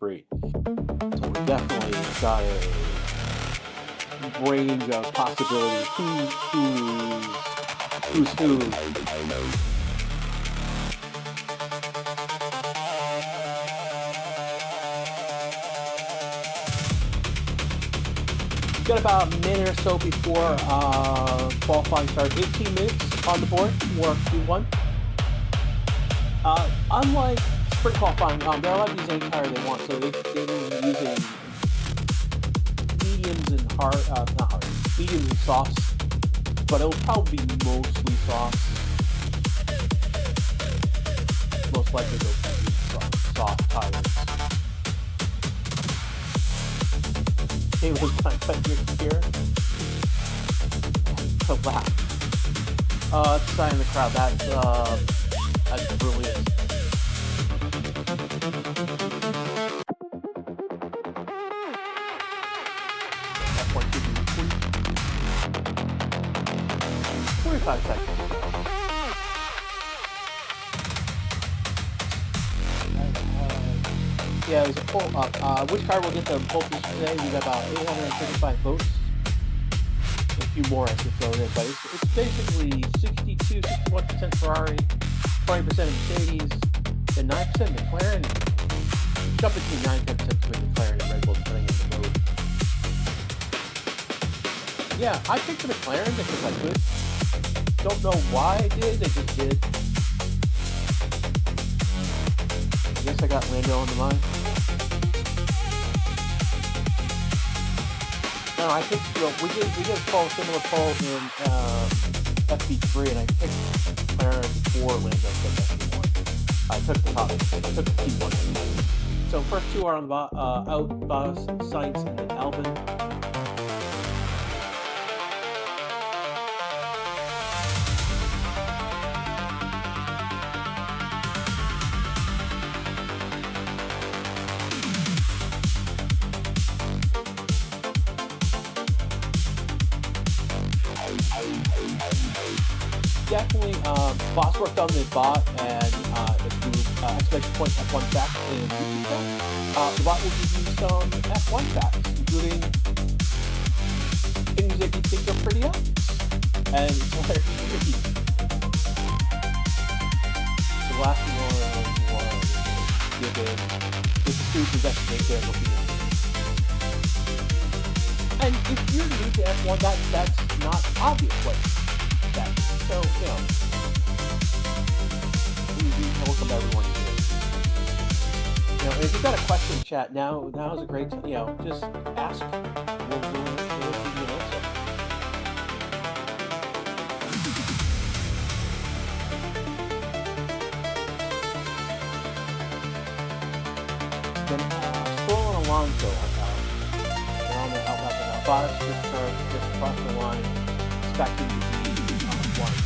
3. So we definitely got a range of possibilities. Who's who? Got about a minute or so before qualifying starts. 18 minutes on the board for Q1. Unlike sprint qualifying, they're allowed to use any tire they want, so they've been using mediums and mediums and softs, but it'll probably be mostly softs. Most likely they'll use soft tires. It was like here. So loud. It's a sign in the crowd. That's brilliant. That point gives you 45 seconds. Yeah, it was a poll up. Which car will get the pole position today? We got about 835 votes. A few more I should throw in, but it's basically 61% Ferrari, 20% Mercedes, and 9% McLaren. Jump between 9% between McLaren and Red Bull depending on the mode. Yeah, I picked the McLaren because I could. Don't know why I did, I just did. I guess I got Lando on the mind. No, I think we did a similar poll in FP3, and I picked McLaren for Lando for FP1. I took the P1. So first two are on the out, Sainz and then Albon. Definitely, Boss worked on the bot and improved exclamation point F1 facts in YouTube chat. The bot will give you some F1 facts, including things that you think are pretty obvious. And it's tricky. The last one was given with the students investigation looking at it. And if you're new to F1, that's not obvious. So, we welcome everyone here. If you've got a question in chat, now is a great time, just ask. We'll give you an answer. Then, Stroll and Alonso they're on the outlap now. Bottas just crossed the line, expecting to be one.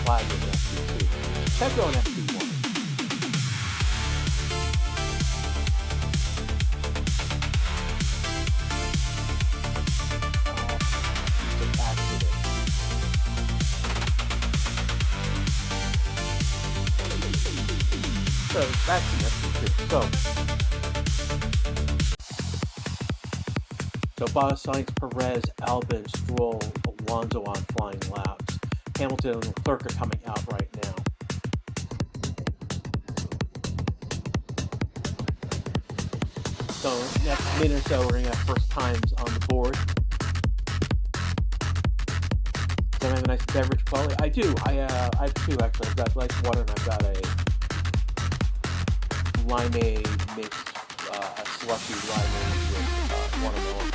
Flag is FP2. Pedro in FP1. So that's the FP2. So Bottas, Sainz, Perez, Albon, Stroll, Alonso on flying laps. Hamilton and Leclerc are coming out right now. So next minute or so, we're going to have first times on the board. Don't have a nice beverage quality? I do. I have two actually. I've got nice water and I've got a limeade mixed, a slushy limeade with watermelon.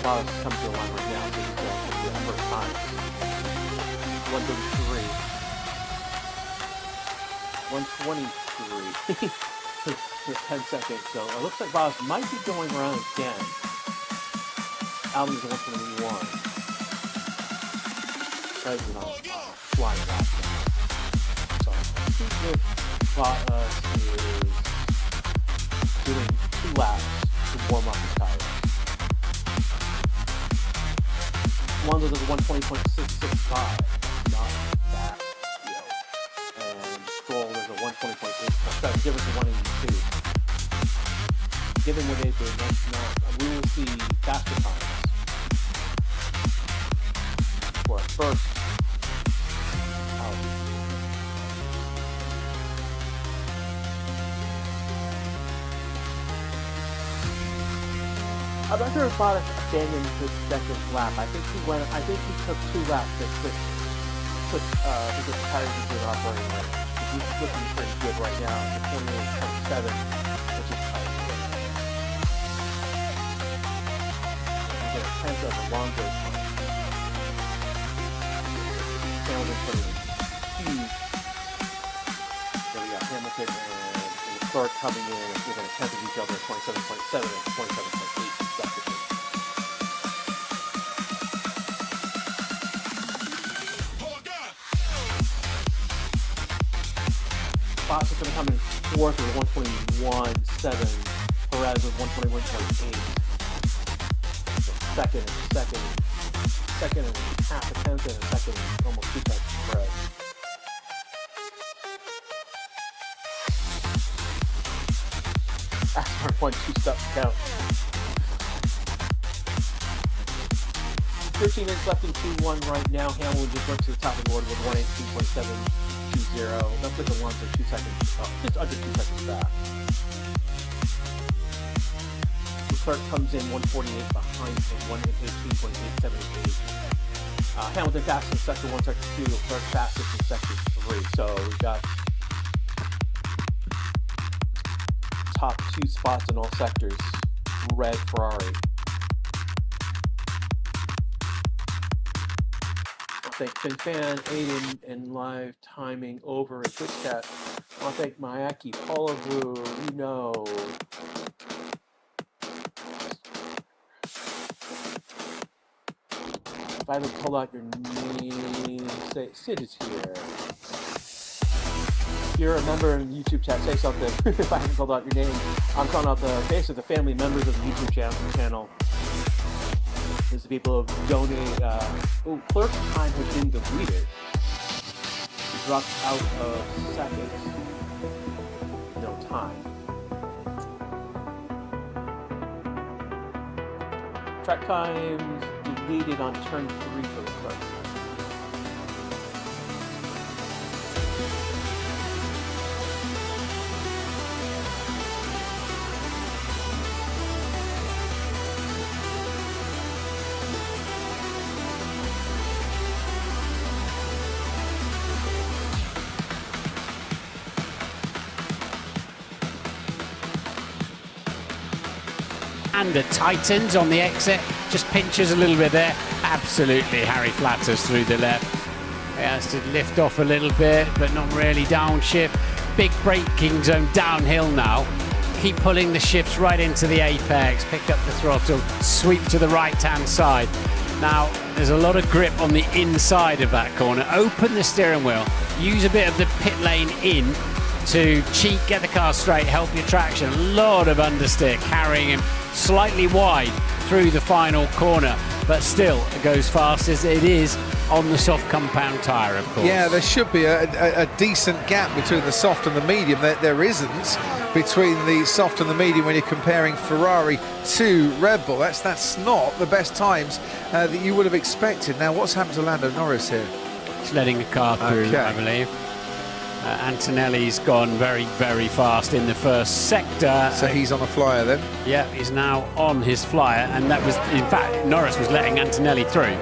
Bottas comes to the line right now, so he's going to the first time. 133. 123. 10 seconds. So it looks like Bottas might be going around again. Albon's the 121. President on flying back. So I think if Bottas is doing 2 laps to warm up his tires. Alonso does a 120.665. Not bad. And Stroll is a 120.8. That's a difference of 182. Given what they did, we will see faster times for our first outing. I'm not sure if Bottas abandoned his second lap. I think he took 2 laps to put his tires into an operating range. He's looking pretty good right now. The 28.7, which is tight. We get a tenth of Alonso. Hamilton putting huge. So we got Hamilton and Leclerc coming in within a tenth of each other, 27.7 and 27.8 respectively. Bottas is going to come in 4th with 121.7, Perez with 121.8. Second and half a tenth, and a second almost 2 tenths for Perez. Asphalt 1, 2 steps count. 13 minutes left in Q1 right now. Hamilton just went to the top of the board with 118.720. That's like Alonso 2 seconds, just under 2 seconds back. Leclerc comes in 148 behind him, 118.878. Hamilton fastest in sector 1, sector 2. Leclerc fastest in sector 3. So we've got top 2 spots in all sectors. Red Ferrari. Thank Fan, Aiden, and live timing over in Twitch chat. I want to thank Mayaki, Paula Blue, If I haven't called out your name, say Sid is here. If you're a member in the YouTube chat, say something. If I haven't called out your name, I'm calling out basically the family members of the YouTube channel. There's the people who donate. Clerk's time has been deleted. He dropped out of second. No time. Track times deleted on turn 3 for the Clerk. And the tightens on the exit, just pinches a little bit there. Absolutely, Harry flatters through the left. He has to lift off a little bit, but not really downshift. Big braking zone downhill now. Keep pulling the shifts right into the apex. Pick up the throttle, sweep to the right-hand side. Now, there's a lot of grip on the inside of that corner. Open the steering wheel. Use a bit of the pit lane in to cheat, get the car straight, help your traction. A lot of understick, carrying him slightly wide through the final corner, but still it goes fast as it is on the soft compound tyre, of course. Yeah, there should be a decent gap between the soft and the medium. There isn't between the soft and the medium when you're comparing Ferrari to Red Bull. That's not the best times that you would have expected. Now, what's happened to Lando Norris here? He's letting the car through, okay. I believe. Antonelli's gone very, very fast in the first sector. So he's on a flyer then? Yeah, he's now on his flyer, and that was, in fact, Norris was letting Antonelli through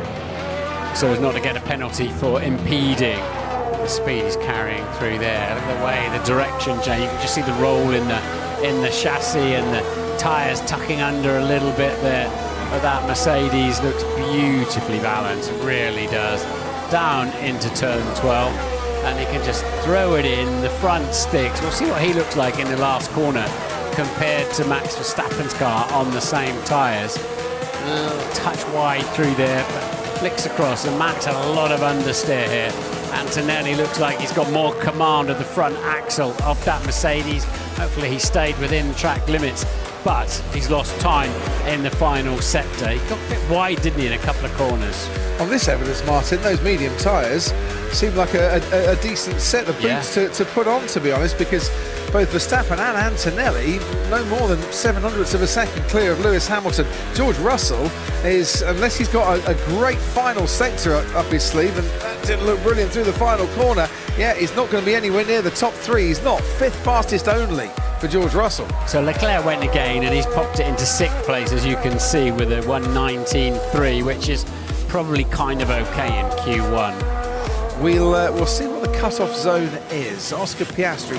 so as not to get a penalty for impeding the speed he's carrying through there. Look at the way, the direction change. You can just see the roll in the chassis, and the tyres tucking under a little bit there. But that Mercedes looks beautifully balanced, it really does. Down into turn 12. And he can just throw it in, the front sticks. We'll see what he looks like in the last corner compared to Max Verstappen's car on the same tyres. Touch wide through there, but flicks across, and Max had a lot of understeer here. Antonelli looks like he's got more command of the front axle of that Mercedes. Hopefully he stayed within track limits, but he's lost time in the final sector. He got a bit wide, didn't he, in a couple of corners? On this evidence, Martin, those medium tyres seem like a decent set of boots to put on, to be honest, because both Verstappen and Antonelli no more than 700ths of a second clear of Lewis Hamilton. George Russell is, unless he's got a great final sector up his sleeve, and that didn't look brilliant through the final corner, yeah, he's not going to be anywhere near the top three. He's not. Fifth fastest only for George Russell. So Leclerc went again, and he's popped it into sixth place, as you can see, with a 1:19.3, which is probably kind of okay in Q1. We'll see what the cut-off zone is. Oscar Piastri,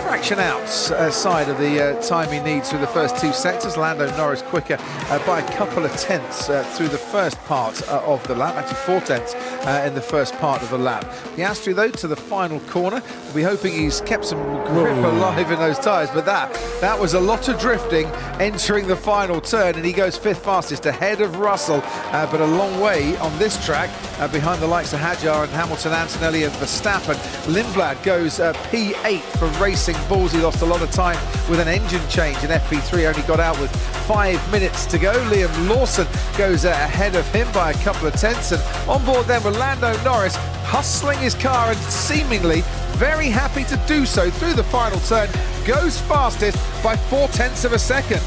fraction outside of the time he needs through the first two sectors. Lando Norris quicker by a couple of tenths through the first part of the lap, actually 4 tenths in the first part of the lap. Piastri, though, to the final corner. We'll be hoping he's kept some grip alive in those tyres, but that was a lot of drifting entering the final turn, and he goes fifth fastest ahead of Russell, but a long way on this track behind the likes of Hadjar and Hamilton, Antonelli and Verstappen. Lindblad goes P8 for Racing Bulls. He lost a lot of time with an engine change in FP3, only got out with 5 minutes to go. Liam Lawson goes ahead of him by a couple of tenths, and on board then with Lando Norris hustling his car and seemingly very happy to do so through the final turn, goes fastest by 4 tenths of a second.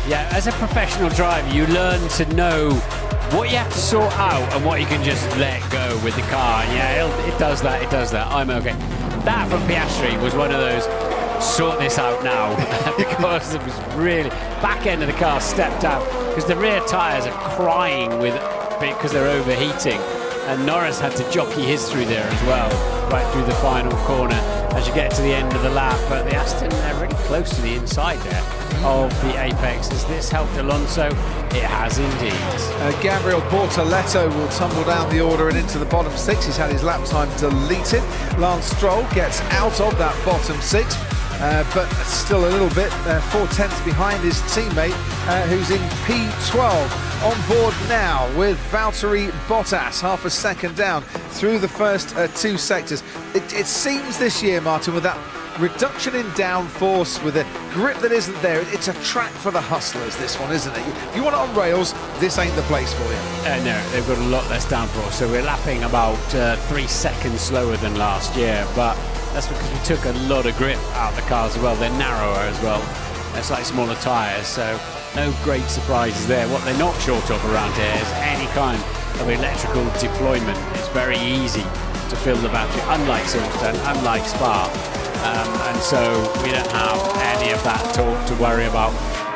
Yeah, as a professional driver, you learn to know what you have to sort out and what you can just let go with the car. Yeah, it does that, I'm okay. That from Piastri was one of those sort this out now because it was really back end of the car stepped out because the rear tyres are crying because they're overheating, and Norris had to jockey his through there as well, right through the final corner as you get to the end of the lap. But the Aston, they're really close to the inside there of the apex. Has this helped Alonso? It has indeed. Gabriel Bortoleto will tumble down the order and into the bottom six. He's had his lap time deleted. Lance Stroll gets out of that bottom six, but still a little bit 4 tenths behind his teammate, who's in P12. On board now with Valtteri Bottas, half a second down through the first 2 sectors. It seems this year, Martin, with that reduction in downforce, with a grip that isn't there, it's a track for the hustlers, this one, isn't it? You want it on rails, this ain't the place for you. No, they've got a lot less downforce, so we're lapping about 3 seconds slower than last year, but that's because we took a lot of grip out of the cars as well. They're narrower as well. They're slightly smaller tyres, so no great surprises there. What they're not short of around here is any kind of electrical deployment. It's very easy to fill the battery, unlike Silverstone, unlike Spa. And so we don't have any of that to worry about.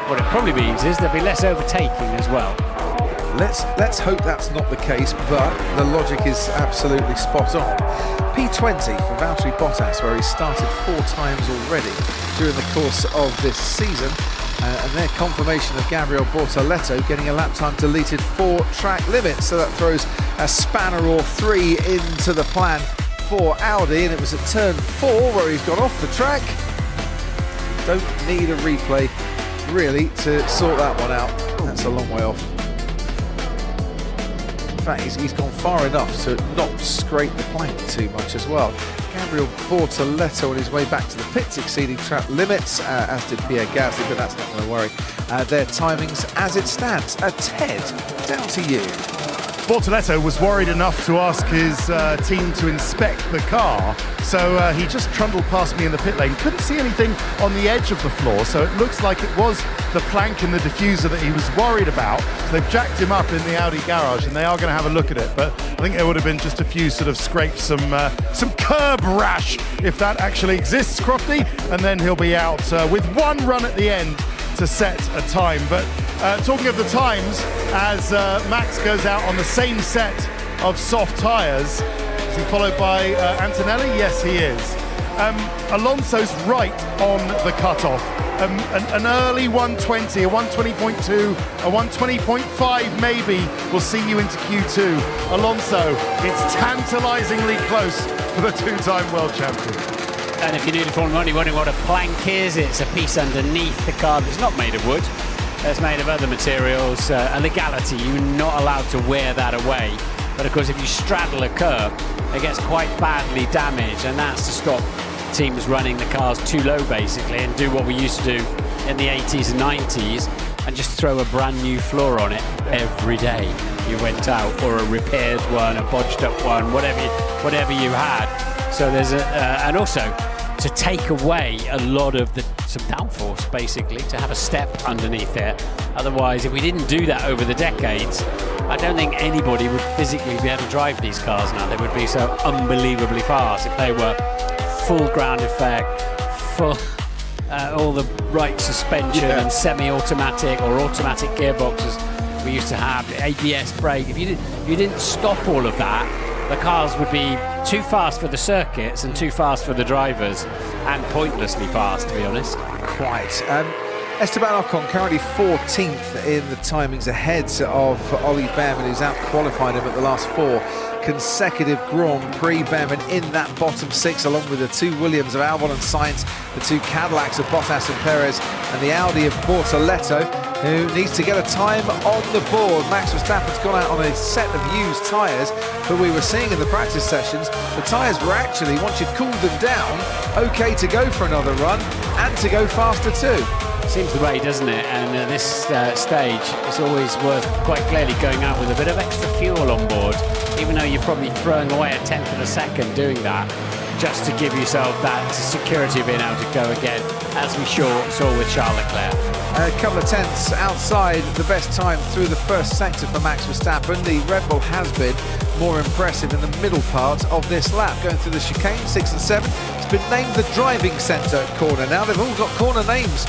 What it probably means is there'll be less overtaking as well. Let's hope that's not the case, but the logic is absolutely spot on. P20 for Valtteri Bottas, where he started 4 times already during the course of this season. And their confirmation of Gabriel Bortoleto getting a lap time deleted for track limits. So that throws a spanner or 3 into the plan for Audi. And it was at turn 4 where he's gone off the track. Don't need a replay, really, to sort that one out. That's a long way off. In fact, he's gone far enough to not scrape the plank too much as well. Gabriel Bortoleto on his way back to the pits, exceeding track limits, as did Pierre Gasly, but that's not going to worry their timings as it stands. Ted, down to you. Bortoleto was worried enough to ask his team to inspect the car, so he just trundled past me in the pit lane. Couldn't see anything on the edge of the floor, so it looks like it was the plank and the diffuser that he was worried about. So they've jacked him up in the Audi garage, and they are going to have a look at it. But I think there would have been just a few sort of scrapes, some curb rash, if that actually exists, Crofty, and then he'll be out with 1 run at the end to set a time. But talking of the times, as Max goes out on the same set of soft tyres, is he followed by Antonelli? Yes, he is. Alonso's right on the cutoff. An early 120, a 120.2, a 120.5 maybe will see you into Q2. Alonso, it's tantalisingly close for the 2-time world champion. And if you're new to Formula 1, you're wondering what a plank is. It's a piece underneath the car that's not made of wood. It's made of other materials. A legality, you're not allowed to wear that away. But of course, if you straddle a curb, it gets quite badly damaged, and that's to stop teams running the cars too low, basically, and do what we used to do in the 80s and 90s, and just throw a brand new floor on it every day you went out, or a repaired one, a bodged up one, whatever you had. So there's and also to take away a lot of some downforce, basically, to have a step underneath there. Otherwise, if we didn't do that over the decades, I don't think anybody would physically be able to drive these cars now. They would be so unbelievably fast if they were full ground effect, full all the right suspension, and semi-automatic or automatic gearboxes we used to have, ABS brake. If you didn't stop all of that, the cars would be too fast for the circuits and too fast for the drivers, and pointlessly fast, to be honest. Quite. Esteban Ocon currently 14th in the timings, ahead of Ollie Behrman, who's out-qualified him at the last 4 consecutive Grand Prix. Behrman in that bottom 6, along with the 2 Williams of Albon and Sainz, the 2 Cadillacs of Bottas and Perez, and the Audi of Bortoletto, who needs to get a time on the board. Max Verstappen's gone out on a set of used tyres, but we were seeing in the practice sessions, the tyres were actually, once you cooled them down, okay to go for another run and to go faster too. Seems the way, doesn't it? And at this stage, it's always worth quite clearly going out with a bit of extra fuel on board, even though you're probably throwing away a tenth of a second doing that, just to give yourself that security of being able to go again, as we saw with Charles Leclerc. A couple of tenths outside the best time through the first sector for Max Verstappen. The Red Bull has been more impressive in the middle part of this lap, going through the chicane 6 and 7. It's been named the driving centre corner now. They've all got corner names,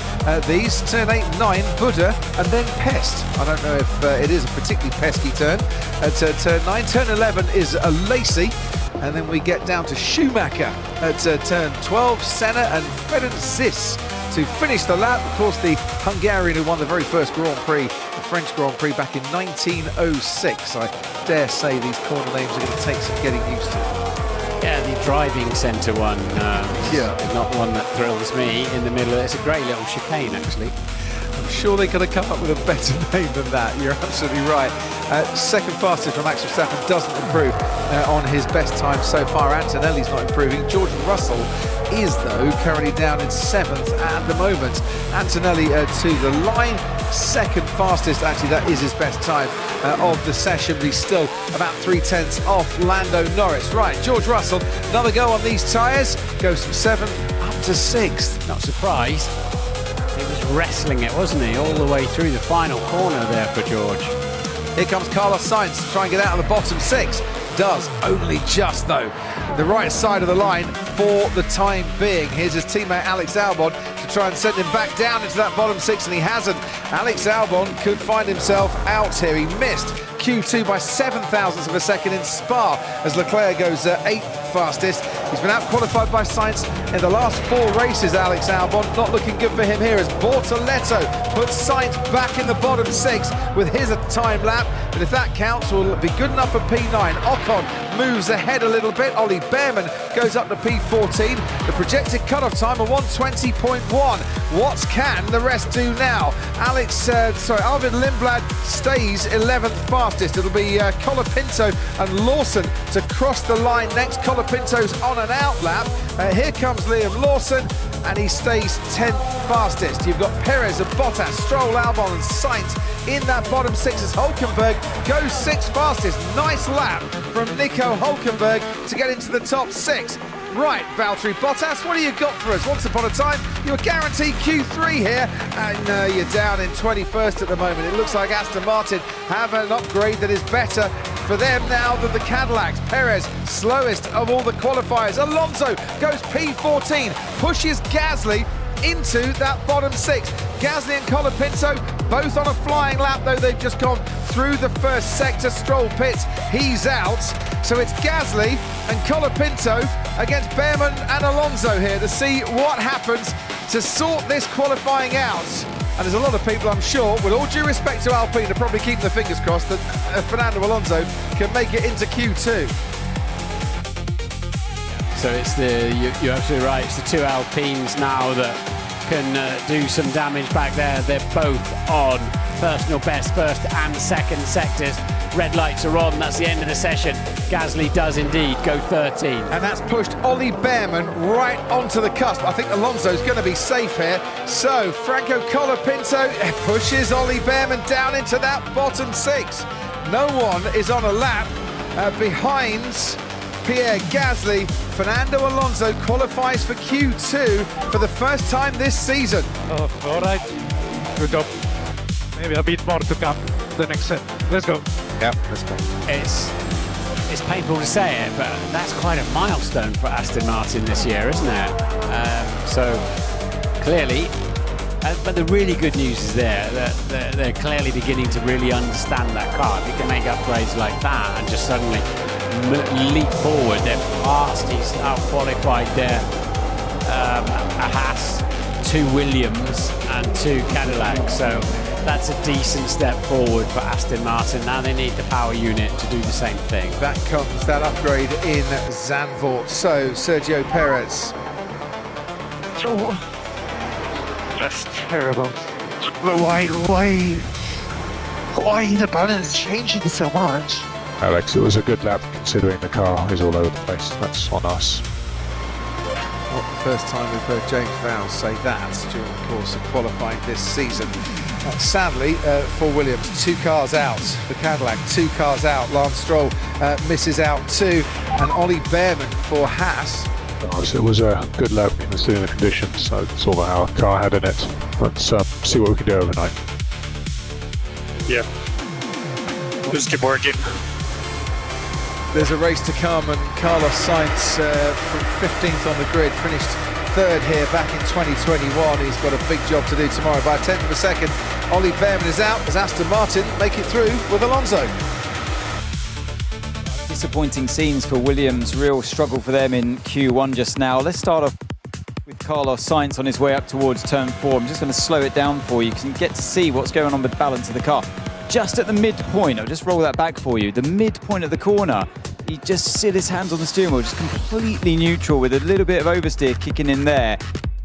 these. Turn 8 and 9, Buddha, and then Pest. I don't know if it is a particularly pesky turn. At turn 9, turn 11 is a Lacey. And then we get down to Schumacher at turn 12, Senna and Ferenczi to finish the lap. Of course, the Hungarian who won the very first Grand Prix, the French Grand Prix back in 1906. I dare say these corner names are going to take some getting used to. Yeah, the driving centre one is not one that thrills me in the middle. It's a great little chicane, actually. I'm sure they could have come up with a better name than that. You're absolutely right. Second fastest for Max Verstappen doesn't improve on his best time so far. Antonelli's not improving. George Russell is, though, currently down in 7th at the moment. Antonelli to the line. Second fastest, actually, that is his best time of the session, but he's still about 3 tenths off Lando Norris. Right, George Russell, another go on these tyres. Goes from 7th up to 6th. Not surprised. He was wrestling it, wasn't he, all the way through the final corner there for George. Here comes Carlos Sainz to try and get out of the bottom 6. Does, only just though. The right side of the line for the time being. Here's his teammate Alex Albon to try and send him back down into that bottom 6, and he hasn't. Alex Albon could find himself out here. He missed Q2 by 7 thousandths of a second in Spa as Leclerc goes 8th fastest. He's been out-qualified by Sainz in the last 4 races, Alex Albon. Not looking good for him here as Bortoletto puts Sainz back in the bottom 6 with his time lap. But if that counts, will be good enough for P9. Ocon moves ahead a little bit. Ollie Behrman goes up to P14. The projected cut-off time of 1:20.1. What can the rest do now? Arvid Lindblad stays 11th fastest. It'll be Colapinto and Lawson to cross the line next. Colapinto's on an out lap. Here comes Liam Lawson, and he stays 10th fastest. You've got Perez and Bottas, Stroll, Albon and Sainz in that bottom 6 as Hülkenberg goes 6th fastest. Nice lap from Nico Hülkenberg to get into the top 6. Right, Valtteri Bottas, what do you got for us? Once upon a time, you were guaranteed Q3 here, and you're down in 21st at the moment. It looks like Aston Martin have an upgrade that is better for them now than the Cadillacs. Perez, slowest of all the qualifiers. Alonso goes P14, pushes Gasly into that bottom 6. Gasly and Colapinto both on a flying lap, though they've just gone through the first sector. Stroll pits, he's out. So it's Gasly and Colapinto against Behrman and Alonso here to see what happens to sort this qualifying out. And there's a lot of people, I'm sure, with all due respect to Alpine, are probably keeping their fingers crossed that Fernando Alonso can make it into Q2. So it's you're absolutely right. It's the two Alpines now that can do some damage back there. They're both on personal best first and second sectors. Red lights are on. That's the end of the session. Gasly does indeed go 13. And that's pushed Ollie Behrman right onto the cusp. I think Alonso's going to be safe here. So Franco Colapinto pushes Ollie Behrman down into that bottom 6. No one is on a lap behind Pierre Gasly. Fernando Alonso qualifies for Q2 for the first time this season. Oh, all right. Good job. Maybe a bit more to come the next set. Let's go. Yeah, let's go. It's painful to say it, but that's quite a milestone for Aston Martin this year, isn't it? So clearly, but the really good news is that they're clearly beginning to really understand that car. If you can make upgrades like that and just suddenly leap forward, they're fast. He's out-qualified there. A Haas, 2 Williams and 2 Cadillacs. So that's a decent step forward for Aston Martin. Now they need the power unit to do the same thing. That comes that upgrade in Zandvoort. So Sergio Perez. Oh, that's terrible. But why the balance changing so much? Alex, it was a good lap considering the car is all over the place. That's on us. Not the first time we've heard James Vowles say that during the course of qualifying this season. Sadly, for Williams, 2 cars out. For Cadillac, 2 cars out. Lance Stroll misses out too. And Ollie Behrman for Haas. It was a good lap considering the conditions, so it's all our car had in it. Let's see what we can do overnight. Yeah. Just keep working. There's a race to come, and Carlos Sainz from 15th on the grid finished 3rd here back in 2021. He's got a big job to do tomorrow. By a 10th of a second, Ollie Behrman is out as Aston Martin make it through with Alonso. Disappointing scenes for Williams, real struggle for them in Q1 just now. Let's start off with Carlos Sainz on his way up towards turn 4. I'm just going to slow it down for you, because you can get to see what's going on with the balance of the car. Just at the midpoint, I'll just roll that back for you, the midpoint of the corner, he just still his hands on the steering wheel, just completely neutral with a little bit of oversteer kicking in there.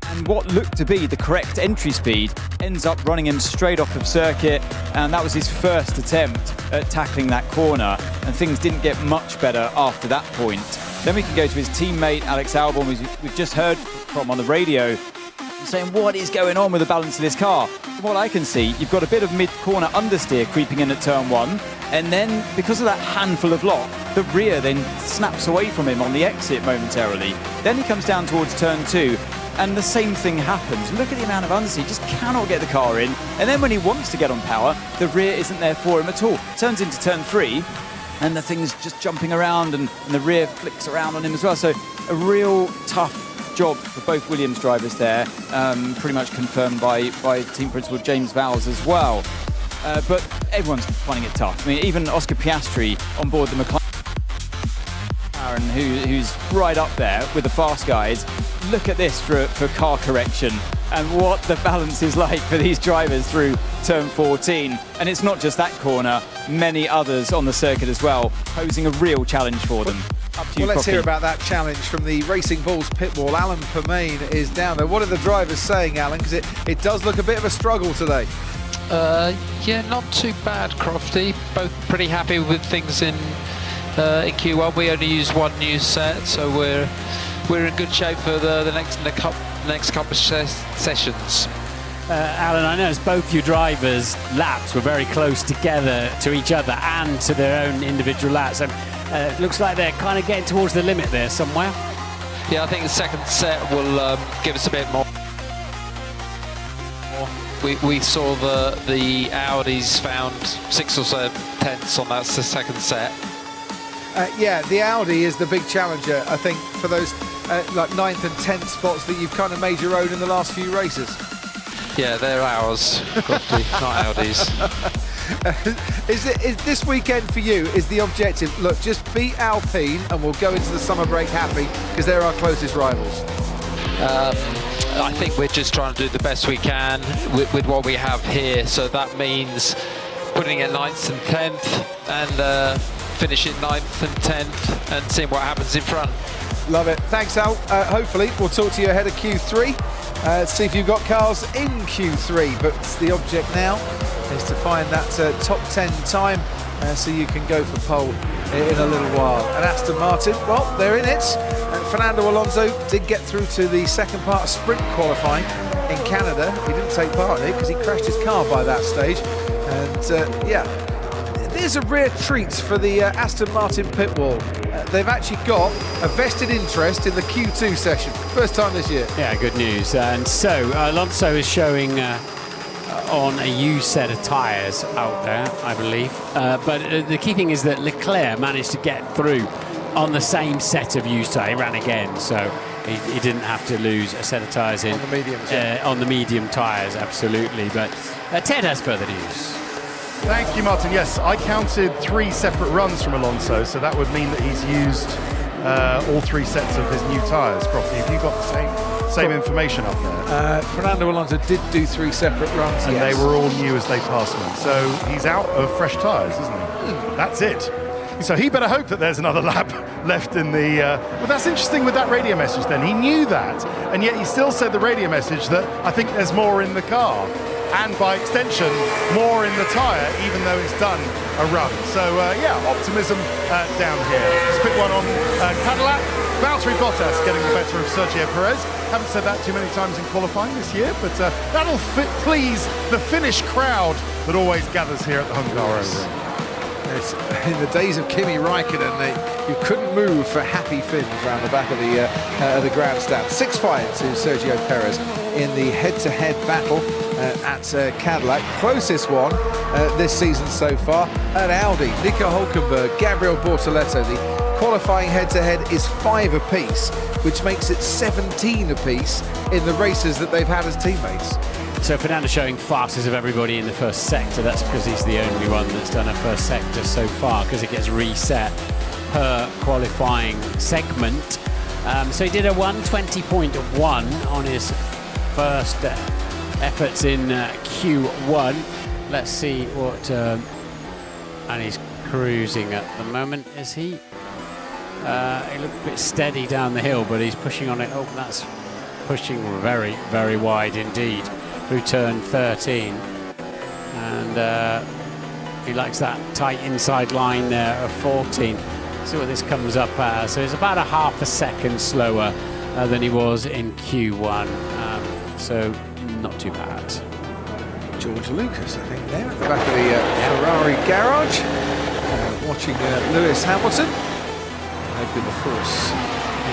And what looked to be the correct entry speed ends up running him straight off of circuit, and that was his first attempt at tackling that corner, and things didn't get much better after that point. Then we can go to his teammate Alex Albon, who we've just heard from on the radio, saying what is going on with the balance of this car. From what I can see, you've got a bit of mid-corner understeer creeping in at turn 1, and then because of that handful of lock, the rear then snaps away from him on the exit momentarily. Then he comes down towards turn 2, and the same thing happens. Look at the amount of understeer, he just cannot get the car in, and then when he wants to get on power, the rear isn't there for him at all. Turns into turn 3, and the thing's just jumping around, and the rear flicks around on him as well. So a real tough job for both Williams drivers there, pretty much confirmed by team principal James Vowles as well. But everyone's finding it tough. I mean, even Oscar Piastri on board the McLaren, who's right up there with the fast guys. Look at this for car correction and what the balance is like for these drivers through turn 14. And it's not just that corner, many others on the circuit as well, posing a real challenge for them. Well, let's hear about that challenge from the Racing Bulls pit wall. Alan Permain is down there. What are the drivers saying, Alan? Because it does look a bit of a struggle today. Yeah, not too bad, Crofty. Both pretty happy with things in Q1. We only used 1 new set, so we're in good shape for the next couple of sessions. Alan, I noticed both your drivers' laps were very close together to each other and to their own individual laps. Looks like they're kind of getting towards the limit there somewhere. Yeah, I think the second set will give us a bit more. We saw the Audis found 6 or so tenths on that second set. Yeah, the Audi is the big challenger, I think, for those like 9th and 10th spots that you've kind of made your own in the last few races. Yeah, they're ours, Crofty, not Audi's. Is this weekend for you, is the objective, look, just beat Alpine and we'll go into the summer break happy, because they're our closest rivals? I think we're just trying to do the best we can with what we have here, so that means putting it 9th and 10th and finishing 9th and 10th and seeing what happens in front. Love it. Thanks, Al. Hopefully, we'll talk to you ahead of Q3. See if you've got cars in Q3. But the object now is to find that top 10 time so you can go for pole in a little while. And Aston Martin, well, they're in it. Fernando Alonso did get through to the second part of sprint qualifying in Canada. He didn't take part in it because he crashed his car by that stage. And yeah, there's a rare treat for the Aston Martin pit wall. They've actually got a vested interest in the Q2 session. First time this year. Yeah, good news. And so Alonso is showing on a used set of tyres out there, I believe. But the key thing is that Leclerc managed to get through on the same set of used tyres. He ran again, so he didn't have to lose a set of tyres in On the mediums, yeah. on the medium tyres, absolutely. But Ted has further news. Thank you, Martin. Yes, I counted 3 separate runs from Alonso, so that would mean that he's used all 3 sets of his new tyres. Crofty, have you got the same information up there? Fernando Alonso did do 3 separate runs, And yes. they were all new as they passed me. So he's out of fresh tyres, isn't he? That's it. So he better hope that there's another lap left in the... Well, that's interesting with that radio message then. He knew that, and yet he still said the radio message that I think there's more in the car. And by extension, more in the tyre, even though he's done a run. So, yeah, optimism down here. Let's pick one on Cadillac. Valtteri Bottas getting the better of Sergio Perez. Haven't said that too many times in qualifying this year, but that'll please the Finnish crowd that always gathers here at the Hungaroring. In the days of Kimi Raikkonen, you couldn't move for happy Finns around the back of the grandstand. 6-5 to Sergio Perez in the head-to-head battle at Cadillac. Closest one this season so far at Audi. Nico Hülkenberg, Gabriel Bortoleto. The qualifying head-to-head is 5 apiece, which makes it 17 apiece in the races that they've had as teammates. So Fernando showing fastest of everybody in the first sector. That's because he's the only one that's done a first sector so far, because it gets reset per qualifying segment. So he did a 120.1 on his first efforts in Q1. Let's see what... and he's cruising at the moment, is he? He looked a bit steady down the hill, but he's pushing on it. Oh, that's pushing very, very wide indeed. Through turn 13, and he likes that tight inside line there of 14. See what this comes up as. So it's about a half a second slower than he was in Q1, so not too bad. George Lucas, I think, there at the back of the Ferrari garage, watching Lewis Hamilton. Hoping the force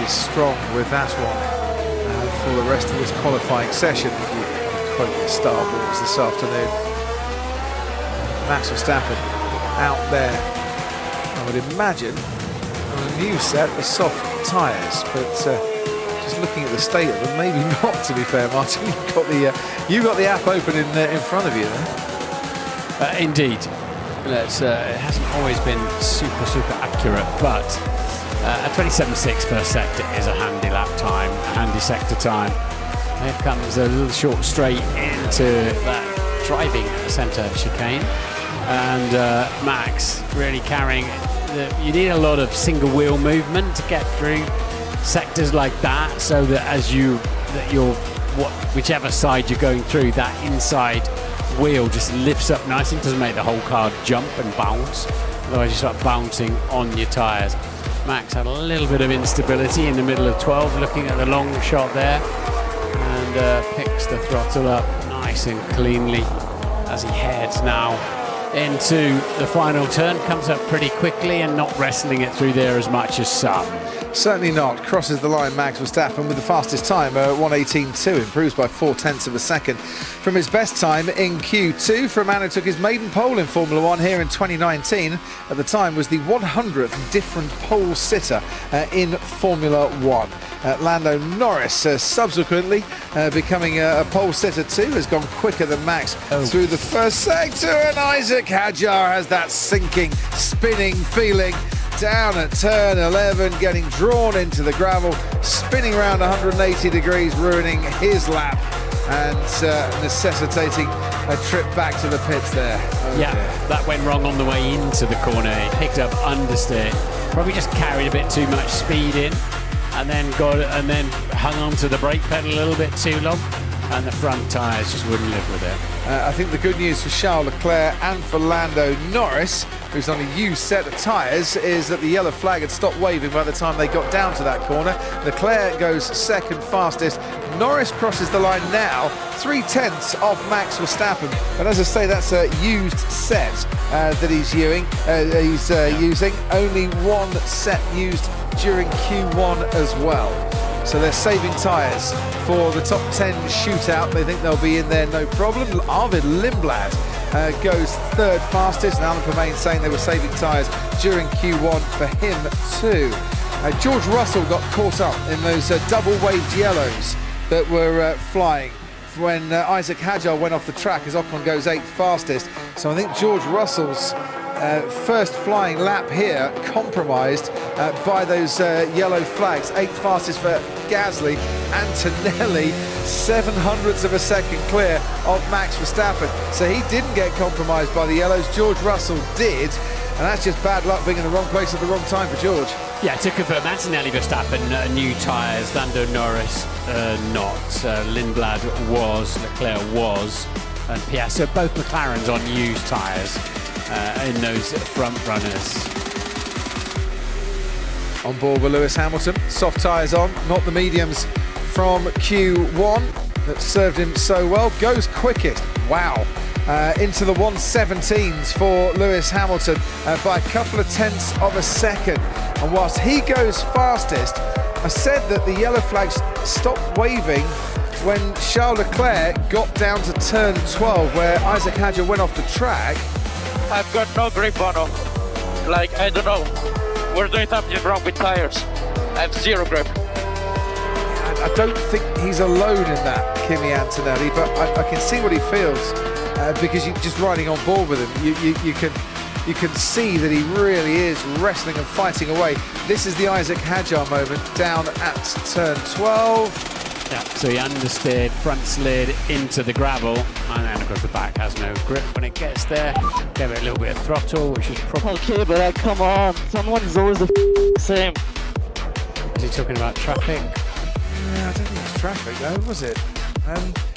is strong with that one for the rest of this qualifying session. Quote the Star Wars this afternoon. Max Verstappen out there, I would imagine, on a new set of soft tyres, but just looking at the state of them, maybe not, to be fair, Martin. You've got the app open in front of you there. Indeed. It hasn't always been super accurate, but a 27.6 first sector is a handy lap time, a handy sector time. Here comes a little short straight into that driving centre chicane, and Max really carrying. You need a lot of single wheel movement to get through sectors like that, so that whichever side you're going through, that inside wheel just lifts up nicely. It doesn't make the whole car jump and bounce, otherwise you start bouncing on your tyres. Max had a little bit of instability in the middle of 12, looking at the long shot there. And picks the throttle up nice and cleanly as he heads now into the final turn. Comes up pretty quickly and not wrestling it through there as much as some. Certainly not. Crosses the line, Max Verstappen, with the fastest time, 1:18.2, improves by 0.4 of a second from his best time in Q2. Fernando took his maiden pole in Formula One here in 2019. At the time was the 100th different pole sitter in Formula One. Lando Norris subsequently becoming a pole sitter too, has gone quicker than Max through the first sector, and Isaac Hadjar has that sinking, spinning feeling down at turn 11, getting drawn into the gravel, spinning around 180 degrees, ruining his lap and necessitating a trip back to the pits there. That went wrong on the way into the corner. He picked up understeer, probably just carried a bit too much speed in, and then hung on to the brake pedal a little bit too long, and the front tyres just wouldn't live with it. I think the good news for Charles Leclerc and for Lando Norris, who's on a used set of tyres, is that the yellow flag had stopped waving by the time they got down to that corner. Leclerc goes second fastest. Norris crosses the line now, 3/10 of Max Verstappen. But as I say, that's a used set that he's using. Only one set used during Q1 as well. So they're saving tyres for the top 10 shootout. They think they'll be in there no problem. Arvid Lindblad goes third fastest, and Alan Permain saying they were saving tyres during Q1 for him too. George Russell got caught up in those double-waved yellows that were flying when Isaac Hadjar went off the track as Ocon goes 8th fastest. So I think George Russell's first flying lap here compromised by those yellow flags. 8th fastest for Gasly. Antonelli 7/100ths of a second clear of Max Verstappen. So he didn't get compromised by the yellows. George Russell did, and that's just bad luck being in the wrong place at the wrong time for George. Yeah, to confirm, Antonelli Verstappen new tyres, Lando Norris not. Lindblad was, Leclerc was, and Piastri, both McLarens on used tyres in those front runners. On board with Lewis Hamilton, soft tyres on, not the mediums from Q1 that served him so well. Goes quickest, wow, into the 117s for Lewis Hamilton by a couple of tenths of a second. And whilst he goes fastest, I said that the yellow flags stopped waving when Charles Leclerc got down to turn 12, where Isaac Hadjar went off the track. I've got no grip on them. Like, I don't know. We're doing something wrong with tires. I have zero grip. I don't think he's alone in that, Kimi Antonelli, but I can see what he feels because you're just riding on board with him. You can see that he really is wrestling and fighting away. This is the Isaac Hadjar moment down at turn 12. Yeah, so he understeered, front slid into the gravel, and then of course the back has no grip when it gets there. Gave it a little bit of throttle, which is probably... Okay, but come on, someone's always the same. Is he talking about traffic? Yeah, I don't think it's traffic though, was it?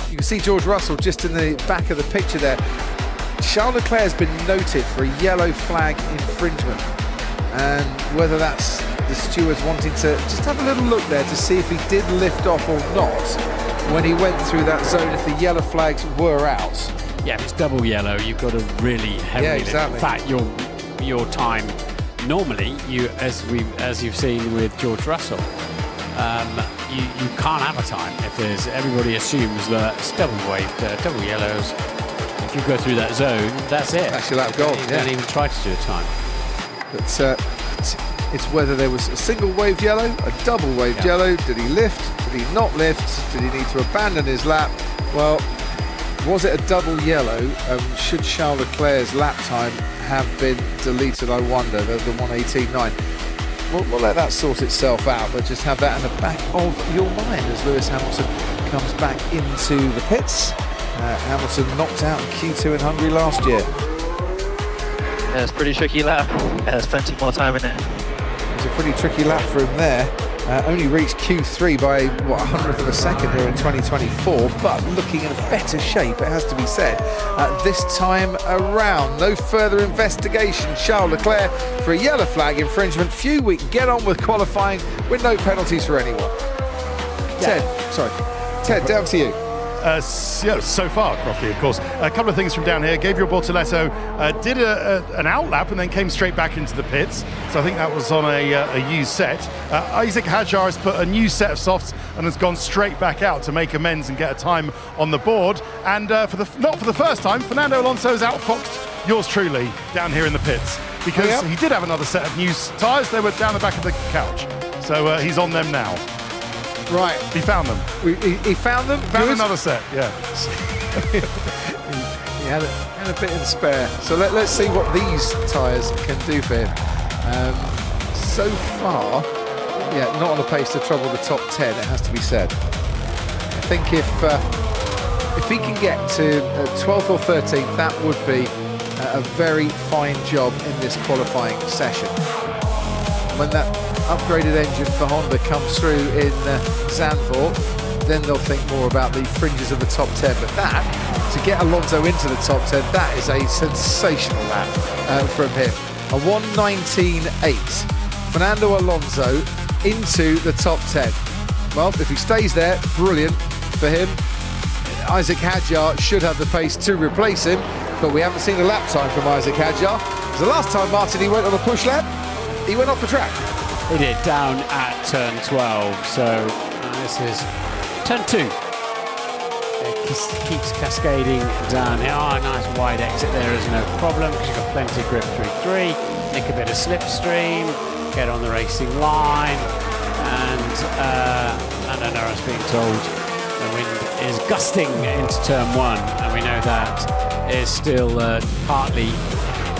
You can see George Russell just in the back of the picture there. Charles Leclerc has been noted for a yellow flag infringement, and whether that's the stewards wanting to just have a little look there to see if he did lift off or not when he went through that zone, if the yellow flags were out. Yeah, if it's double yellow, you've got to really heavily lift. In fact, your time normally, as you've seen with George Russell, you can't have a time if there's, everybody assumes that it's double waved, double yellows. If you go through that zone, that's it. That's your lap goal. You don't even try to do a time. But it's whether there was a single waved yellow, a double waved yellow. Did he lift? Did he not lift? Did he need to abandon his lap? Well, was it a double yellow? Should Charles Leclerc's lap time have been deleted, I wonder, the 1:18.9? We'll let that sort itself out, but just have that in the back of your mind as Lewis Hamilton comes back into the pits. Hamilton knocked out in Q2 in Hungary last year. Yeah, it's a pretty tricky lap. Yeah, there's plenty more time in there. It was a pretty tricky lap for him there. Only reached Q3 by, what, 100th of a second here in 2024, but looking in a better shape, it has to be said, this time around. No further investigation. Charles Leclerc for a yellow flag infringement. Phew, we can get on with qualifying with no penalties for anyone. Ted, down to you. So far, Crofty, of course. A couple of things from down here. Gabriel Bortoleto did an outlap and then came straight back into the pits. So I think that was on a used set. Isaac Hadjar has put a new set of softs and has gone straight back out to make amends and get a time on the board. And not for the first time, Fernando Alonso has outfoxed yours truly down here in the pits, because he did have another set of new tyres. They were down the back of the couch. So he's on them now. Right. He found them. He found them? Found another set, yeah. He had a bit in spare. So let's see what these tyres can do for him. So far, not on a pace to trouble the top 10, it has to be said. I think if he can get to 12th or 13th, that would be a very fine job in this qualifying session. when that upgraded engine for Honda comes through in Zandvoort, then they'll think more about the fringes of the top 10. But that, to get Alonso into the top 10, that is a sensational lap from him. A 1:19.8. Fernando Alonso into the top 10. Well, if he stays there, brilliant for him. Isaac Hadjar should have the pace to replace him, but we haven't seen a lap time from Isaac Hadjar. The last time, Martin, he went on a push lap, he went off the track. He did, down at turn 12, so this is turn 2. It keeps cascading down here. Oh, a nice wide exit there is no problem, because you've got plenty of grip through 3. Make a bit of slipstream, get on the racing line, and I don't know, I was being told the wind is gusting into turn 1, and we know that is still partly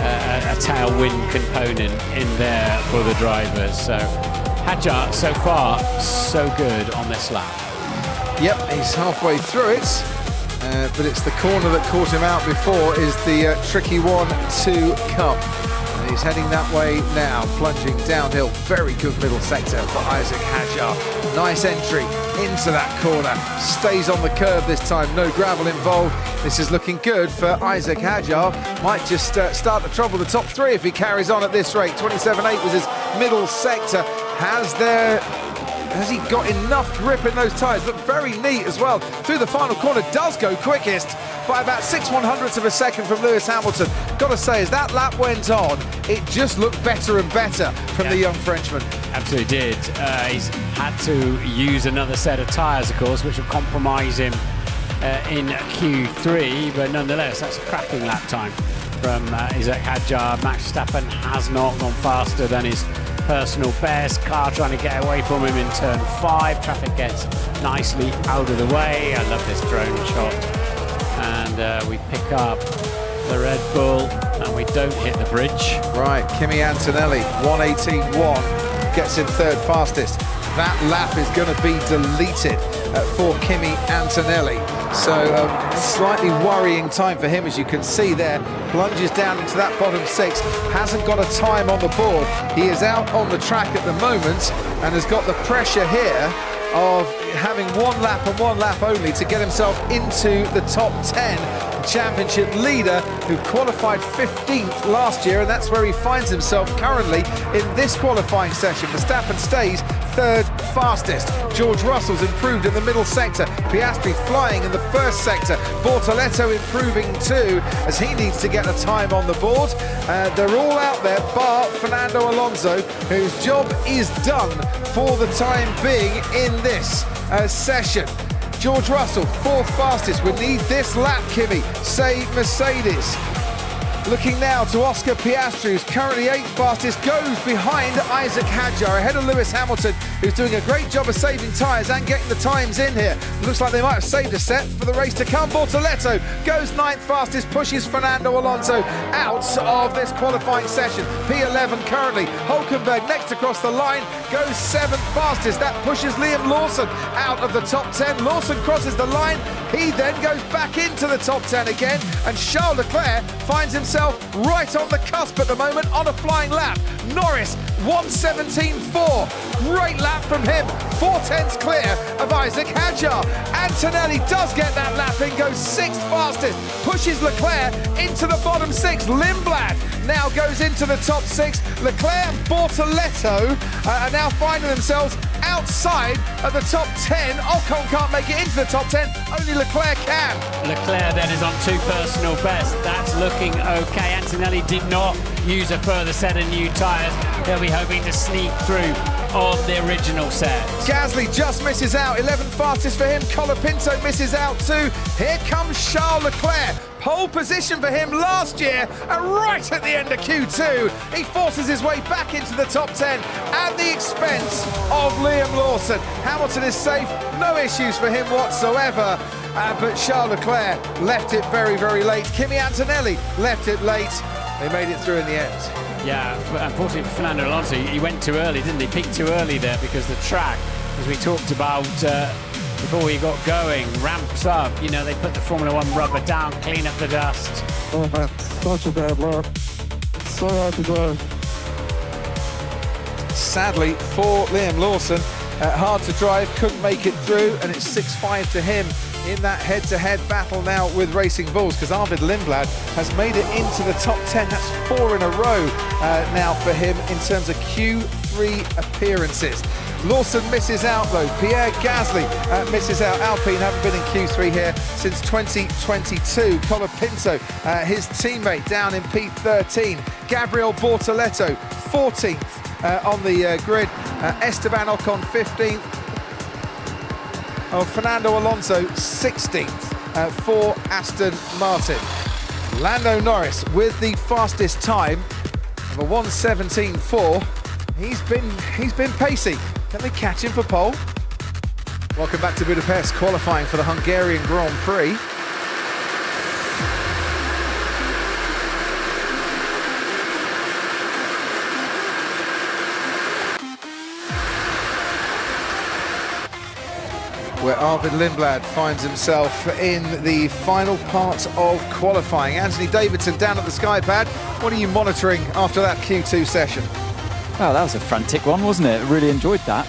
a tailwind component in there for the drivers. So Hadjar, so far, so good on this lap. Yep, he's halfway through it, but it's the corner that caught him out before is the tricky one to come. And he's heading that way now, plunging downhill. Very good middle sector for Isaac Hadjar. Nice entry into that corner. Stays on the curve this time, no gravel involved. This is looking good for Isaac Hadjar. Might just start to trouble the top 3 if he carries on at this rate. 27.8 was his middle sector. Has he got enough grip in those tyres? Look very neat as well. Through the final corner, does go quickest by about 6/100ths of a second from Lewis Hamilton. Got to say, as that lap went on, it just looked better and better from the young Frenchman. Absolutely did. He's had to use another set of tyres, of course, which will compromise him in Q3, but nonetheless, that's a cracking lap time from Isaac Hadjar. Max Verstappen has not gone faster than his personal best. Car trying to get away from him in turn 5. Traffic gets nicely out of the way. I love this drone shot. And we pick up the Red Bull and we don't hit the bridge. Right, Kimi Antonelli, 1:18.1, gets in third fastest. That lap is going to be deleted for Kimi Antonelli. So a slightly worrying time for him, as you can see there. Plunges down into that bottom 6, hasn't got a time on the board. He is out on the track at the moment and has got the pressure here of having one lap and one lap only to get himself into the top 10. Championship leader who qualified 15th last year, and that's where he finds himself currently in this qualifying session. Verstappen stays third fastest. George Russell's improved in the middle sector. Piastri flying in the first sector. Bortoletto improving too, as he needs to get a time on the board. They're all out there, bar Fernando Alonso, whose job is done for the time being in this session. George Russell, fourth fastest. We need this lap, Kimi, say Mercedes. Looking now to Oscar Piastri, who's currently 8th fastest, goes behind Isaac Hadjar, ahead of Lewis Hamilton, who's doing a great job of saving tyres and getting the times in here. Looks like they might have saved a set for the race to come. Bortoletto goes 9th fastest, pushes Fernando Alonso out of this qualifying session. P11 currently. Hulkenberg next across the line, goes 7th fastest. That pushes Liam Lawson out of the top 10. Lawson crosses the line. He then goes back into the top 10 again, and Charles Leclerc finds himself right on the cusp at the moment on a flying lap. Norris, 1:17.4. Great lap from him. 4/10ths clear of Isaac Hadjar. Antonelli does get that lap in, goes 6th fastest, pushes Leclerc into the bottom 6. Lindblad now goes into the top 6. Leclerc and Bortoletto are now finding themselves outside of the top 10. Ocon can't make it into the top 10, only Leclerc can. Leclerc then is on 2 personal bests. That's looking okay. Antonelli did not use a further set of new tyres. He'll be hoping to sneak through on the original set. Gasly just misses out, 11th fastest for him. Colapinto misses out too. Here comes Charles Leclerc. Pole position for him last year, and right at the end of Q2, he forces his way back into the top 10 at the expense of Liam Lawson. Hamilton is safe, no issues for him whatsoever, but Charles Leclerc left it very, very late. Kimi Antonelli left it late. They made it through in the end. Yeah, unfortunately for Fernando Alonso, he went too early, didn't he? Peaked too early there because the track, as we talked about before we got going, ramps up. You know, they put the Formula 1 rubber down, clean up the dust. Oh man, such a bad lap. So hard to drive. sadly, for Liam Lawson. Hard to drive, couldn't make it through, and it's 6-5 to him in that head-to-head battle now with Racing Bulls, because Arvid Lindblad has made it into the top 10. That's 4 in a row now for him in terms of Q3 appearances. Lawson misses out though. Pierre Gasly misses out. Alpine haven't been in Q3 here since 2022. Colapinto, his teammate, down in P13. Gabriel Bortoletto, 14th on the grid. Esteban Ocon, 15th. Fernando Alonso, 16th for Aston Martin. Lando Norris with the fastest time of a 1:17.4. He's been pacey. Can they catch him for pole? Welcome back to Budapest, qualifying for the Hungarian Grand Prix. Where Arvid Lindblad finds himself in the final part of qualifying. Anthony Davidson down at the Skypad. What are you monitoring after that Q2 session? Oh, that was a frantic one, wasn't it? Really enjoyed that.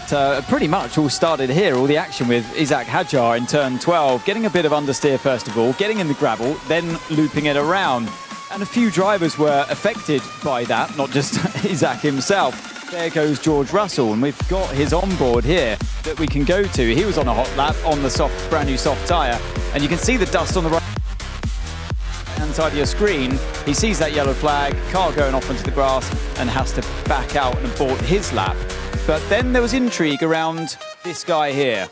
Pretty much all started here, all the action with Isaac Hadjar in turn 12, getting a bit of understeer first of all, getting in the gravel, then looping it around. And a few drivers were affected by that, not just Isaac himself. There goes George Russell, and we've got his onboard here that we can go to. He was on a hot lap on the brand new soft tyre, and you can see the dust on the right hand side of your screen. He sees that yellow flag, car going off into the grass, and has to back out and abort his lap. But then there was intrigue around this guy here,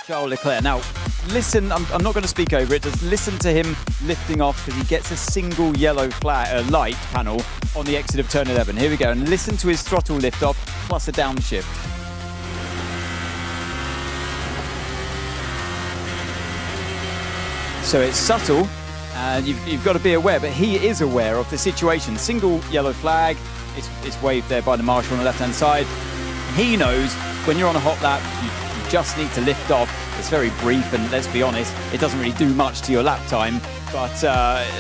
Charles Leclerc. Now, listen, I'm not going to speak over it, just listen to him lifting off, because he gets a single yellow flag, light panel on the exit of turn 11. Here we go, and listen to his throttle lift off plus a downshift. So it's subtle, and you've got to be aware, but he is aware of the situation. Single yellow flag, it's waved there by the marshal on the left-hand side. He knows when you're on a hot lap, you just need to lift off. It's very brief, and let's be honest, it doesn't really do much to your lap time, but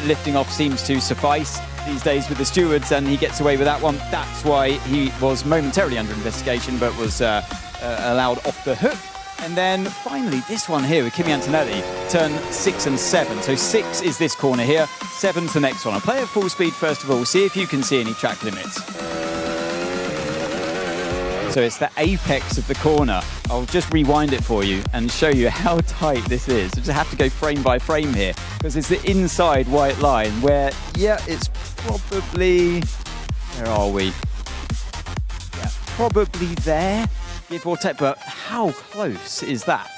lifting off seems to suffice these days with the stewards, and he gets away with that one. That's why he was momentarily under investigation, but was allowed off the hook. And then finally, this one here with Kimi Antonelli, turn 6 and 7. So 6 is this corner here, 7's the next one. I'll play at full speed first of all, see if you can see any track limits. So it's the apex of the corner. I'll just rewind it for you and show you how tight this is. I just have to go frame by frame here, because it's the inside white line where, yeah, it's probably, where are we? Yeah, probably there, give or take, but how close is that?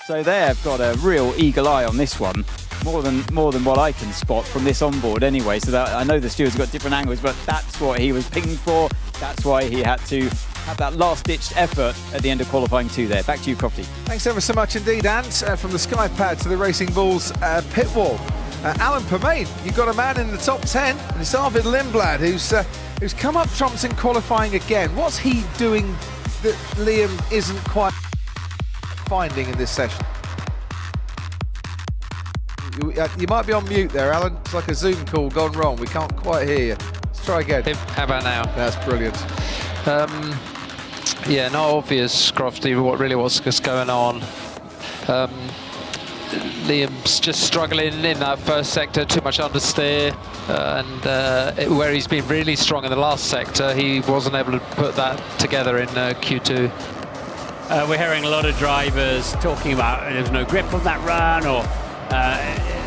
So they've got a real eagle eye on this one, more than what I can spot from this onboard anyway. So that, I know the stewards have got different angles, but that's what he was pinged for. That's why he had to have that last-ditched effort at the end of qualifying 2 there. Back to you, Crofty. Thanks ever so much indeed, Ant. From the Skypad to the Racing Bulls pit wall. Alan Permain, you've got a man in the top 10, and it's Arvid Lindblad, who's come up trumps in qualifying again. What's he doing that Liam isn't quite finding in this session? You might be on mute there, Alan. It's like a Zoom call gone wrong. We can't quite hear you. Let's try again. How about now? That's brilliant. Yeah, not obvious, Crofty, what really was going on. Liam's just struggling in that first sector, too much understeer, and where he's been really strong in the last sector, he wasn't able to put that together in Q2. We're hearing a lot of drivers talking about there's no grip on that run, or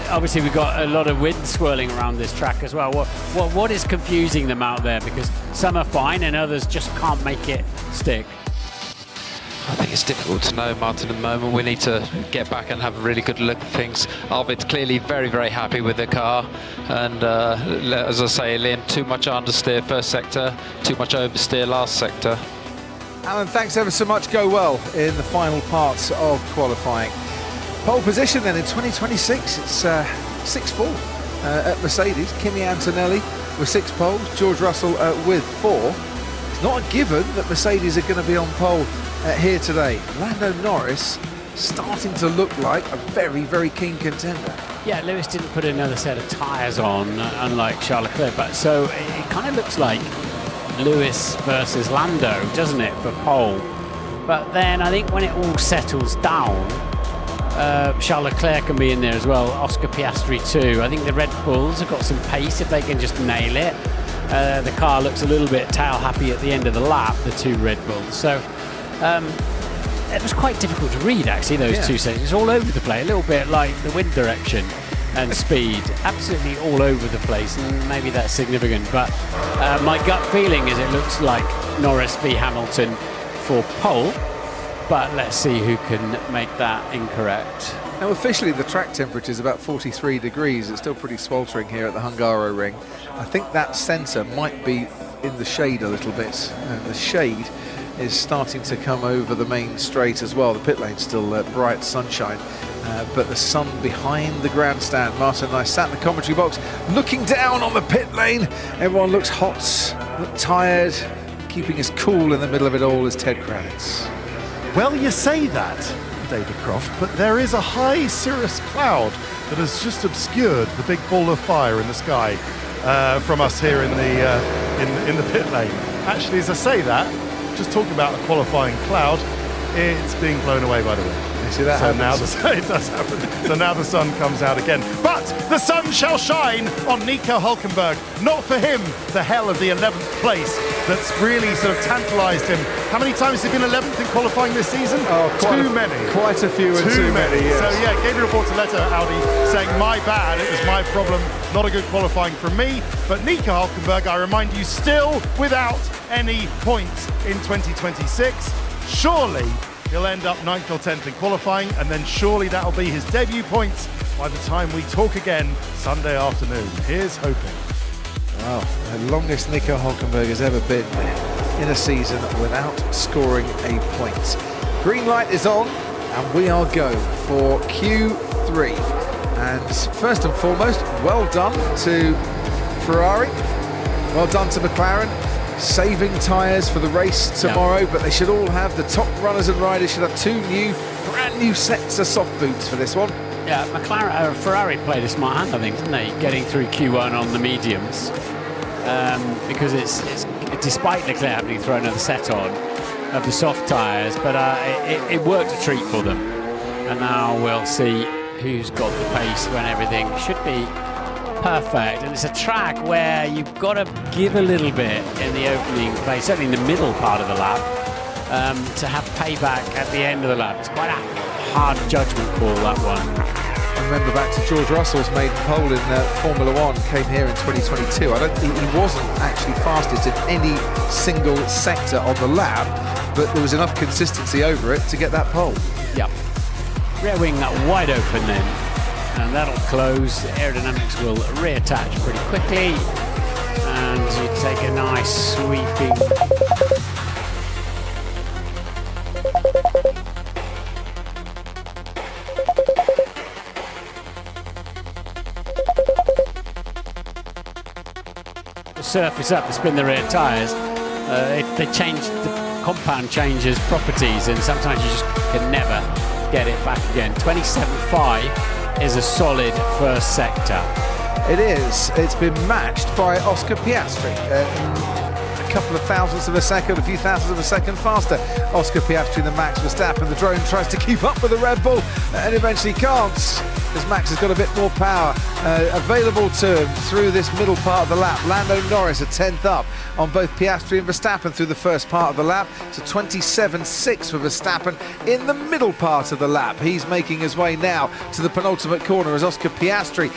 obviously we've got a lot of wind swirling around this track as well. What is confusing them out there? Because some are fine and others just can't make it stick. I think it's difficult to know, Martin, at the moment. We need to get back and have a really good look at things. Arvid's clearly very, very happy with the car. And as I say, Liam, too much understeer first sector, too much oversteer last sector. Alan, thanks ever so much. Go well in the final parts of qualifying. Pole position then in 2026, it's 6-4 at Mercedes. Kimi Antonelli with 6 poles, George Russell with 4. It's not a given that Mercedes are going to be on pole here today. Lando Norris starting to look like a very, very keen contender. Yeah, Lewis didn't put another set of tyres on, unlike Charles Leclerc, but so it kind of looks like Lewis versus Lando, doesn't it, for pole? But then I think when it all settles down, Charles Leclerc can be in there as well, Oscar Piastri too. I think the Red Bulls have got some pace if they can just nail it. The car looks a little bit tail happy at the end of the lap, the two Red Bulls. So it was quite difficult to read actually, those two sections, all over the place, a little bit like the wind direction and speed, absolutely all over the place, and maybe that's significant. But my gut feeling is it looks like Norris v Hamilton for pole, but let's see who can make that incorrect. Now officially the track temperature is about 43 degrees. It's still pretty sweltering here at the Hungaroring. I think that centre might be in the shade a little bit, and the shade is starting to come over the main straight as well. The pit lane's still bright sunshine, but the sun behind the grandstand. Martin and I sat in the commentary box looking down on the pit lane. Everyone looks hot, look tired. Keeping us cool in the middle of it all is Ted Kravitz. Well, you say that, David Croft, but there is a high cirrus cloud that has just obscured the big ball of fire in the sky from us here in the pit lane. Actually, as I say that, just talking about a qualifying cloud, it's being blown away by the wind. You see that so now it does happen. So now the sun comes out again. But the sun shall shine on Nico Hülkenberg. Not for him, the hell of the 11th place that's really sort of tantalised him. How many times has he been 11th in qualifying this season? Oh, too many. Quite a few and too many, yes. So yeah, Gabriel Bortoleto, Audi, saying my bad, it was my problem, not a good qualifying from me. But Nico Hülkenberg, I remind you, still without any points in 2026. Surely he'll end up 9th or 10th in qualifying, and then surely that'll be his debut points by the time we talk again Sunday afternoon. Here's hoping. Wow, the longest Nico Hülkenberg has ever been in a season without scoring a point. Green light is on, and we are go for Q3. And first and foremost, well done to Ferrari, well done to McLaren, saving tyres for the race tomorrow, but they should all have, the top runners and riders should have two brand new sets of soft boots for this one. Yeah, Ferrari played a smart hand, I think, didn't they? Getting through Q1 on the mediums, because it's despite Leclerc having thrown another set on of the soft tyres, but it worked a treat for them. And now we'll see who's got the pace when everything should be perfect. And it's a track where you've got to give a little bit in the opening phase, certainly in the middle part of the lap, to have payback at the end of the lap. It's quite a hard judgment call, that one. Remember back to George Russell's maiden pole in Formula One, came here in 2022. I don't think he wasn't actually fastest in any single sector on the lap, but there was enough consistency over it to get that pole. Yeah. Rear wing wide open then, and that'll close. The aerodynamics will reattach pretty quickly, and you take a nice sweeping. Surface up to spin the rear tyres. They changed, the compound changes properties, and sometimes you just can never get it back again. 27.5 is a solid first sector. It is. It's been matched by Oscar Piastri. A couple of thousandths of a second, a few thousandths of a second faster. Oscar Piastri than Max Verstappen. The drone tries to keep up with the Red Bull and eventually can't, as Max has got a bit more power available to him through this middle part of the lap. Lando Norris a 10th up on both Piastri and Verstappen through the first part of the lap. It's a 27.6 for Verstappen in the middle part of the lap. He's making his way now to the penultimate corner as Oscar Piastri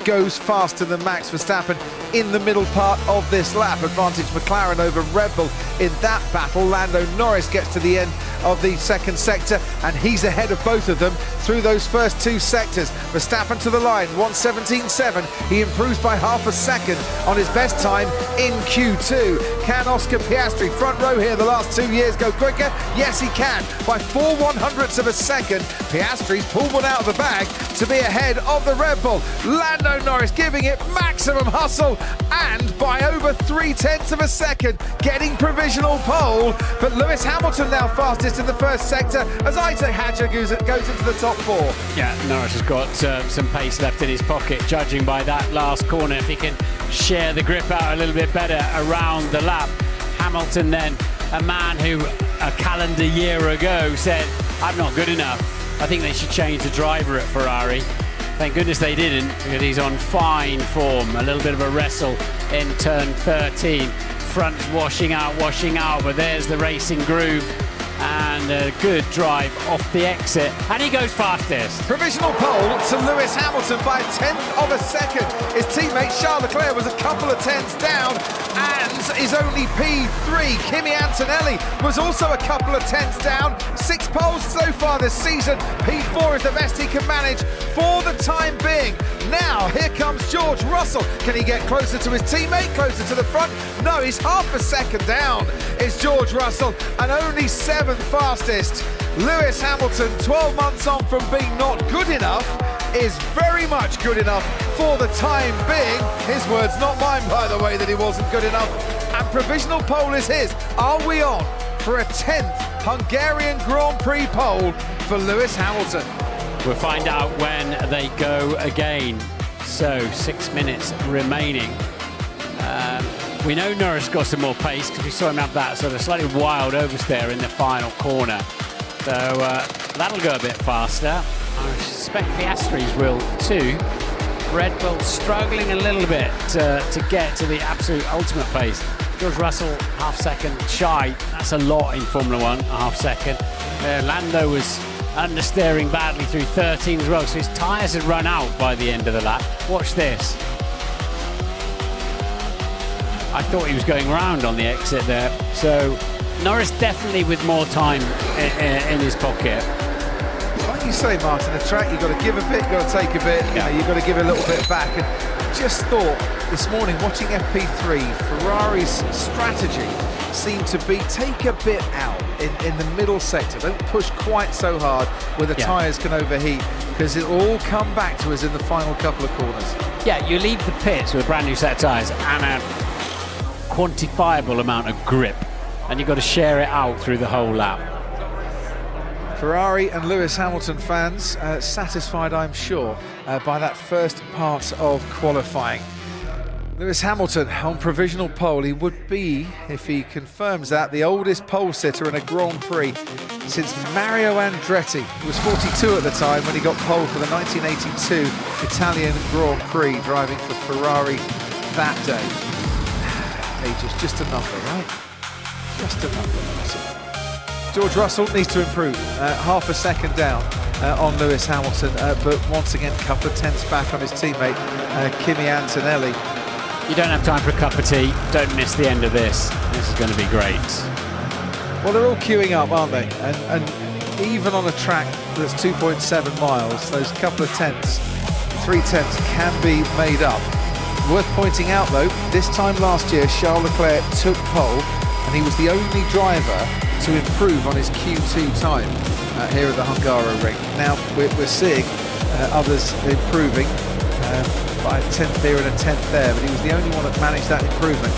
goes faster than Max Verstappen in the middle part of this lap. Advantage McLaren over Red Bull in that battle. Lando Norris gets to the end of the second sector and he's ahead of both of them through those first two sectors. Verstappen to the line, 1:17.7. He improves by half a second on his best time in Q2. Can Oscar Piastri, front row here the last 2 years, go quicker? Yes, he can. By 4/100ths of a second, Piastri's pulled one out of the bag to be ahead of the Red Bull. Lando Norris giving it maximum hustle and by over 3/10ths of a second getting provisional pole. But Lewis Hamilton now fastest in the first sector as Isaac Hadjar goes into the top four. Yeah, Norris has got some pace left in his pocket, judging by that last corner. If he can share the grip out a little bit better around the lap. Hamilton then, a man who a calendar year ago said, I'm not good enough. I think they should change the driver at Ferrari. Thank goodness they didn't, because he's on fine form. A little bit of a wrestle in turn 13. Front's washing out, but there's the racing groove. And a good drive off the exit, and he goes fastest. Provisional pole to Lewis Hamilton by a 10th of a second. His teammate Charles Leclerc was a couple of tenths down and is only P3. Kimi Antonelli was also a couple of tenths down. 6 poles so far this season. P4 is the best he can manage for the time being. Now, here comes George Russell. Can he get closer to his teammate, closer to the front? No, he's half a second down. It's George Russell, and only 7th fastest. Lewis Hamilton, 12 months on from being not good enough, is very much good enough for the time being. His words, not mine, by the way, that he wasn't good enough. And provisional pole is his. Are we on for a 10th Hungarian Grand Prix pole for Lewis Hamilton? We'll find out when they go again. So 6 minutes remaining. We know Norris got some more pace because we saw him have that sort of slightly wild oversteer in the final corner. So that'll go a bit faster. I suspect the Astries will too. Red Bull struggling a little bit to get to the absolute ultimate pace. George Russell, half-second shy. That's a lot in Formula One, a half-second. Lando was understeering badly through 13 as well, so his tyres had run out by the end of the lap. Watch this. I thought he was going round on the exit there. So Norris definitely with more time in his pocket. Like you say, Martin, a track, you've got to give a bit, you've got to take a bit, you know, you've got to give a little bit back. And just thought this morning, watching FP3, Ferrari's strategy seemed to be take a bit out in the middle sector. Don't push quite so hard where the tyres can overheat, because it'll all come back to us in the final couple of corners. Yeah, you leave the pits with a brand new set of tyres and a quantifiable amount of grip, and you've got to share it out through the whole lap. Ferrari and Lewis Hamilton fans satisfied, I'm sure, by that first part of qualifying. Lewis Hamilton on provisional pole. He would be, if he confirms that, the oldest pole sitter in a Grand Prix since Mario Andretti, who was 42 at the time when he got pole for the 1982 Italian Grand Prix, driving for Ferrari that day. Age is just a number, right? Just a number. George Russell needs to improve, half a second down on Lewis Hamilton, but once again, a couple of tenths back on his teammate, Kimi Antonelli. You don't have time for a cup of tea, don't miss the end of this. This is going to be great. Well, they're all queuing up, aren't they? And even on a track that's 2.7 miles, those couple of tenths, 3 tenths can be made up. Worth pointing out, though, this time last year, Charles Leclerc took pole, and he was the only driver to improve on his Q2 time here at the Hungaroring. Now we're seeing others improving by a 10th here and a 10th there, but he was the only one that managed that improvement.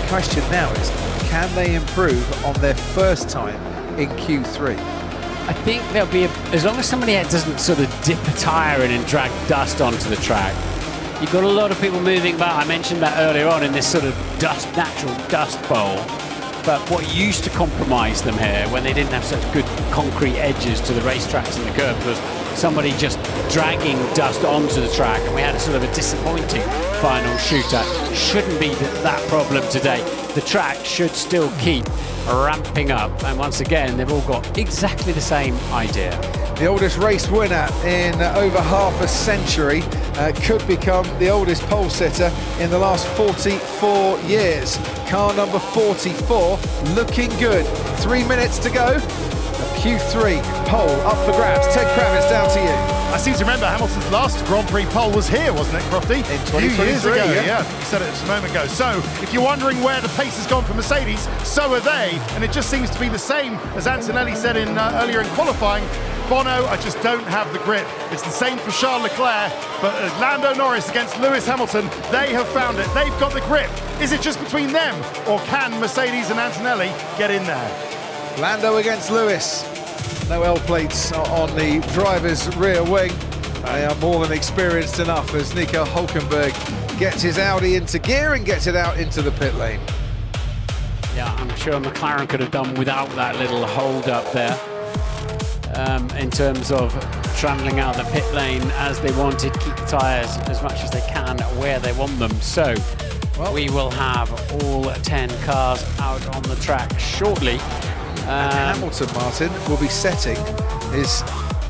The question now is, can they improve on their first time in Q3? I think there'll be, as long as somebody doesn't sort of dip a tyre in and drag dust onto the track. You've got a lot of people moving about. I mentioned that earlier on in this sort of natural dust bowl. But what used to compromise them here when they didn't have such good concrete edges to the racetracks and the curbs was somebody just dragging dust onto the track, and we had a sort of a disappointing final shootout. Shouldn't be that problem today. The track should still keep ramping up, and once again they've all got exactly the same idea. The oldest race winner in over half a century could become the oldest pole sitter in the last 44 years. Car number 44 looking good. 3 minutes to go. A Q3 pole up for grabs. Ted Kravitz, down to you. I seem to remember Hamilton's last Grand Prix pole was here, wasn't it, Crofty? In 2023, a few years ago, yeah. You said it just a moment ago. So, if you're wondering where the pace has gone for Mercedes, so are they. And it just seems to be the same as Antonelli said in earlier in qualifying. Bono, I just don't have the grip. It's the same for Charles Leclerc, but Lando Norris against Lewis Hamilton, they have found it. They've got the grip. Is it just between them, or can Mercedes and Antonelli get in there? Lando against Lewis. No L plates on the driver's rear wing. They are more than experienced enough as Nico Hülkenberg gets his Audi into gear and gets it out into the pit lane. Yeah, I'm sure McLaren could have done without that little hold up there in terms of travelling out the pit lane as they wanted, keep the tyres as much as they can where they want them. So we will have all 10 cars out on the track shortly. Hamilton, Martin, will be setting his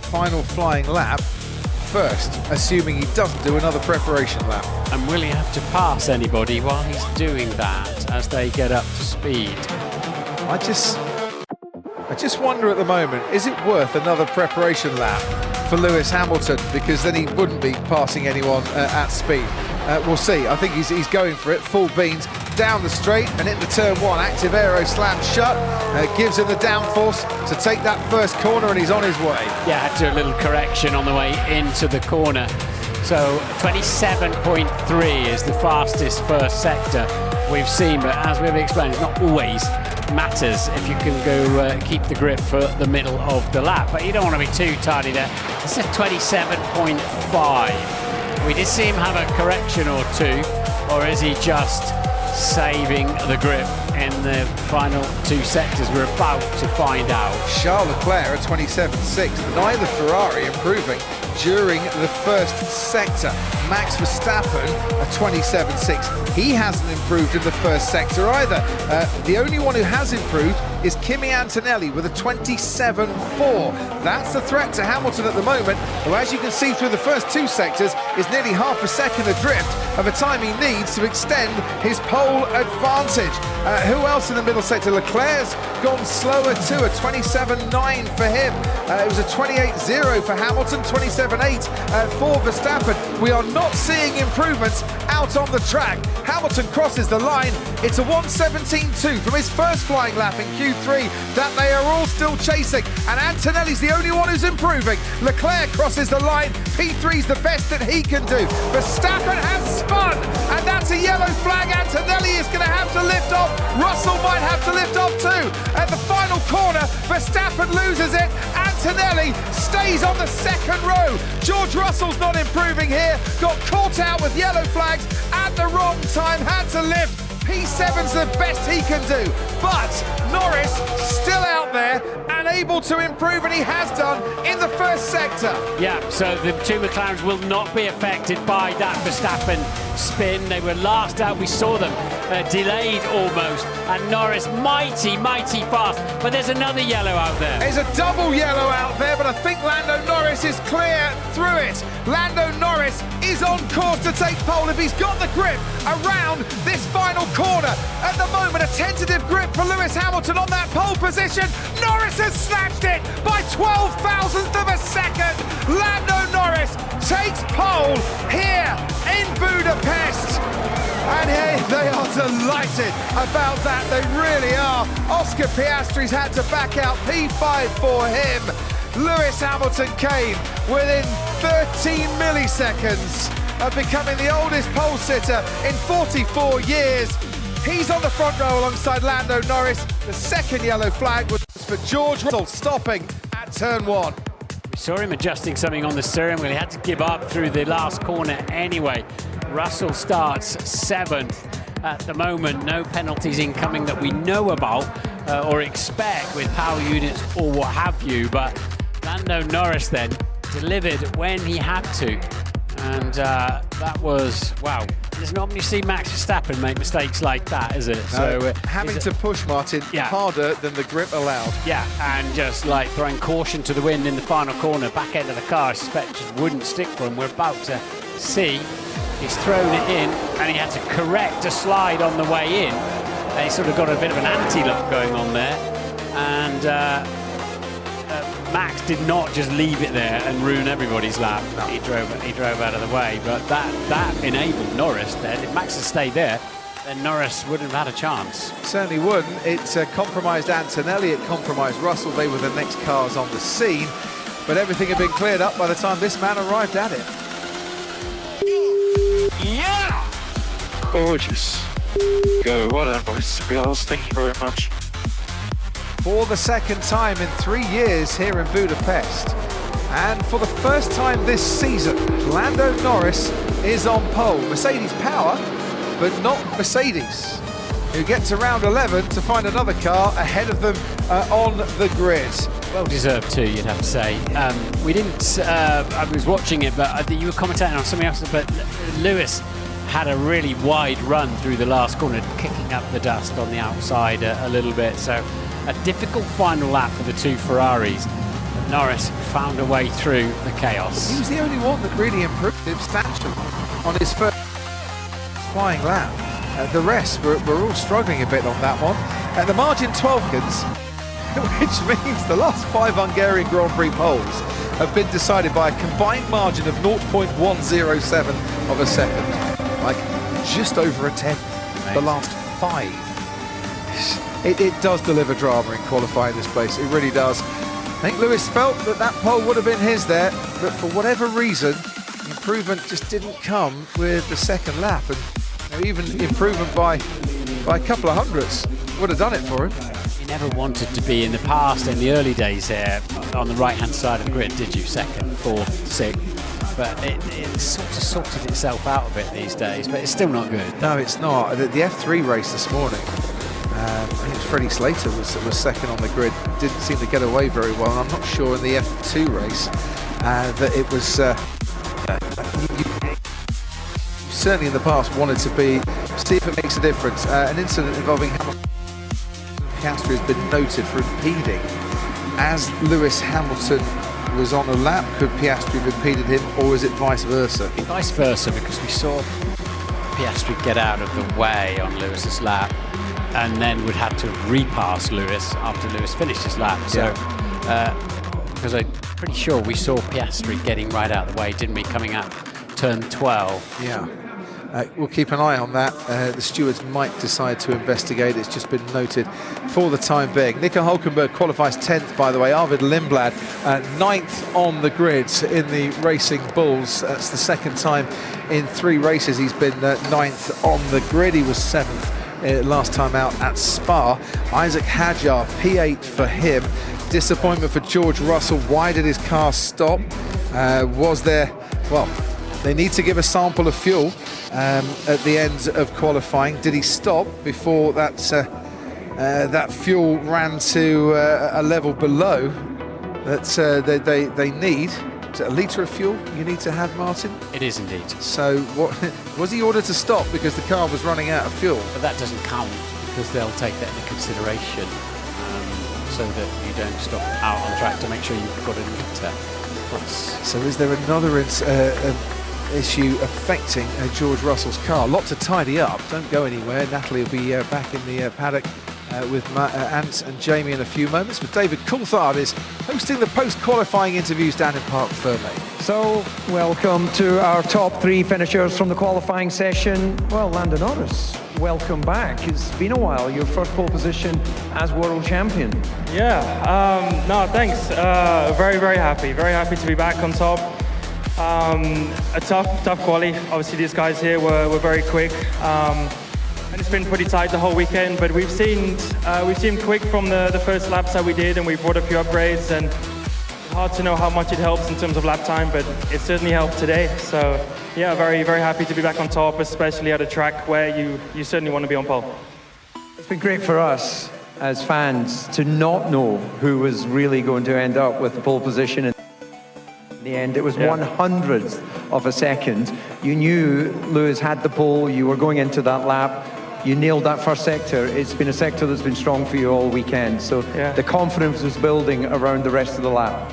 final flying lap first, assuming he doesn't do another preparation lap. And will he have to pass anybody while he's doing that as they get up to speed? I just wonder at the moment, is it worth another preparation lap for Lewis Hamilton? Because then he wouldn't be passing anyone at speed. We'll see. I think he's going for it, full beans, down the straight and into turn one. Active aero slam shut, gives him the downforce to take that first corner, and he's on his way. Yeah, had to do a little correction on the way into the corner. So 27.3 is the fastest first sector we've seen, but as we've explained, it's not always matters if you can go keep the grip for the middle of the lap, but you don't want to be too tardy there. It's a 27.5. We did see him have a correction or two, or is he just saving the grip in the final two sectors? We're about to find out. Charles Leclerc at 27.6, neither Ferrari improving during the first sector. Max Verstappen at 27.6. He hasn't improved in the first sector either. The only one who has improved is Kimi Antonelli with a 27.4. That's the threat to Hamilton at the moment, who, as you can see through the first two sectors, is nearly half a second adrift of a time he needs to extend his pole advantage. Who else in the middle sector? Leclerc's gone slower too, a 27.9 for him. It was a 28.0 for Hamilton, 27.8 for Verstappen. We are not seeing improvements out on the track. Hamilton crosses the line. It's a 1:17.2 from his first flying lap in Q3 that they are all still chasing, and Antonelli's the only one who's improving. Leclerc crosses the line. P3's the best that he can do. Verstappen has spun, and that's a yellow flag. Antonelli is going to have to lift off. Russell might have to lift off too. At the final corner, Verstappen loses it. Antonelli stays on the second row. George Russell's not improving here. Got caught out with yellow flags at the wrong time. Had to lift. P7's the best he can do. But Norris still out there and able to improve, and he has done in the first sector. Yeah, so the two McLarens will not be affected by that Verstappen spin. They were last out. We saw them delayed almost, and Norris mighty fast, but there's another yellow out there. There's a double yellow out there, but I think Lando Norris is clear through it. Lando Norris is on course to take pole if he's got the grip around this final corner. At the moment, a tentative grip for Lewis Hamilton on that pole position. Norris has snatched it by 12 thousandths of a second. Lando Norris takes pole here in Budapest. And here they are delighted about that. They really are. Oscar Piastri's had to back out. P5 for him. Lewis Hamilton came within 13 milliseconds of becoming the oldest pole sitter in 44 years. He's on the front row alongside Lando Norris. The second yellow flag was for George Russell, stopping at turn one. We saw him adjusting something on the steering wheel. He had to give up through the last corner anyway. Russell starts 7th at the moment. No penalties incoming that we know about or expect with power units or what have you. But Lando Norris then delivered when he had to. And that was, wow. There's not many see Max Verstappen make mistakes like that, is it? No, So having to push, Martin, harder than the grip allowed. Yeah, and just like throwing caution to the wind in the final corner, back end of the car, I suspect just wouldn't stick for him. We're about to see. He's thrown it in, and he had to correct a slide on the way in. And he sort of got a bit of an anti-look going on there. And Max did not just leave it there and ruin everybody's lap. No. He drove out of the way, but that enabled Norris then. If Max had stayed there, then Norris wouldn't have had a chance. Certainly wouldn't. It compromised Antonelli, it compromised Russell. They were the next cars on the scene, but everything had been cleared up by the time this man arrived at it. Yeah! Gorgeous. Go, well done, boys. Thank you very much. For the second time in 3 years here in Budapest, and for the first time this season, Lando Norris is on pole. Mercedes power, but not Mercedes. who get to round 11 to find another car ahead of them on the grid. Well deserved too, you'd have to say. We didn't, I was watching it, but I think you were commentating on something else, but Lewis had a really wide run through the last corner, kicking up the dust on the outside a little bit. So a difficult final lap for the two Ferraris. But Norris found a way through the chaos. He was the only one that really improved substantially on his first flying lap. The rest were all struggling a bit on that one. At the margin 12 seconds, which means the last 5 Hungarian Grand Prix poles have been decided by a combined margin of 0.107 of a second. Like just over a tenth. The last 5. It does deliver drama in qualifying this place. It really does. I think Lewis felt that pole would have been his there, but for whatever reason, the improvement just didn't come with the second lap, and even improvement by a couple of hundredths would have done it for him. You never wanted to be in the past, in the early days there, on the right-hand side of the grid, did you? Second, fourth, sixth. But it sort of sorted itself out a bit these days, but it's still not good. No, it's not. The F3 race this morning, I think it was Freddie Slater was second on the grid. Didn't seem to get away very well, and I'm not sure in the F2 race that it was... you certainly in the past wanted to see if it makes a difference. An incident involving Hamilton Piastri has been noted for impeding as Lewis Hamilton was on a lap. Could Piastri have impeded him, or is it vice versa? Vice versa, because we saw Piastri get out of the way on Lewis's lap and then would have to repass Lewis after Lewis finished his lap. So, because I'm pretty sure we saw Piastri getting right out of the way, didn't we, coming out turn 12? Yeah. We'll keep an eye on that. The stewards might decide to investigate. It's just been noted for the time being. Nico Hülkenberg qualifies 10th, by the way. Arvid Lindblad 9th on the grid in the Racing Bulls. That's the second time in 3 races he's been 9th on the grid. He was 7th last time out at Spa. Isaac Hadjar, P8 for him. Disappointment for George Russell. Why did his car stop? Was there... well, they need to give a sample of fuel at the end of qualifying. Did he stop before that fuel ran to a level below that they need? Is it a litre of fuel you need to have, Martin? It is indeed. So what was he ordered to stop because the car was running out of fuel? But that doesn't count, because they'll take that into consideration so that you don't stop out on track to make sure you've got a litre plus. So is there another issue affecting George Russell's car? A lot to tidy up. Don't go anywhere. Natalie will be back in the paddock with Ant and Jamie in a few moments, but David Coulthard is hosting the post-qualifying interviews down in Parc Fermé. So, welcome to our top 3 finishers from the qualifying session. Well, Lando Norris, welcome back. It's been a while. Your first pole position as world champion. Yeah, no, thanks. Very, very happy to be back on top. A tough quali. Obviously, these guys here were very quick, and it's been pretty tight the whole weekend. But we've seen quick from the first laps that we did, and we brought a few upgrades. And it's hard to know how much it helps in terms of lap time, but it certainly helped today. So yeah, very, very happy to be back on top, especially at a track where you certainly want to be on pole. It's been great for us as fans to not know who was really going to end up with the pole position. In the end, it was 100th of a second. You knew Lewis had the pole, you were going into that lap, you nailed that first sector. It's been a sector that's been strong for you all weekend, so the confidence was building around the rest of the lap.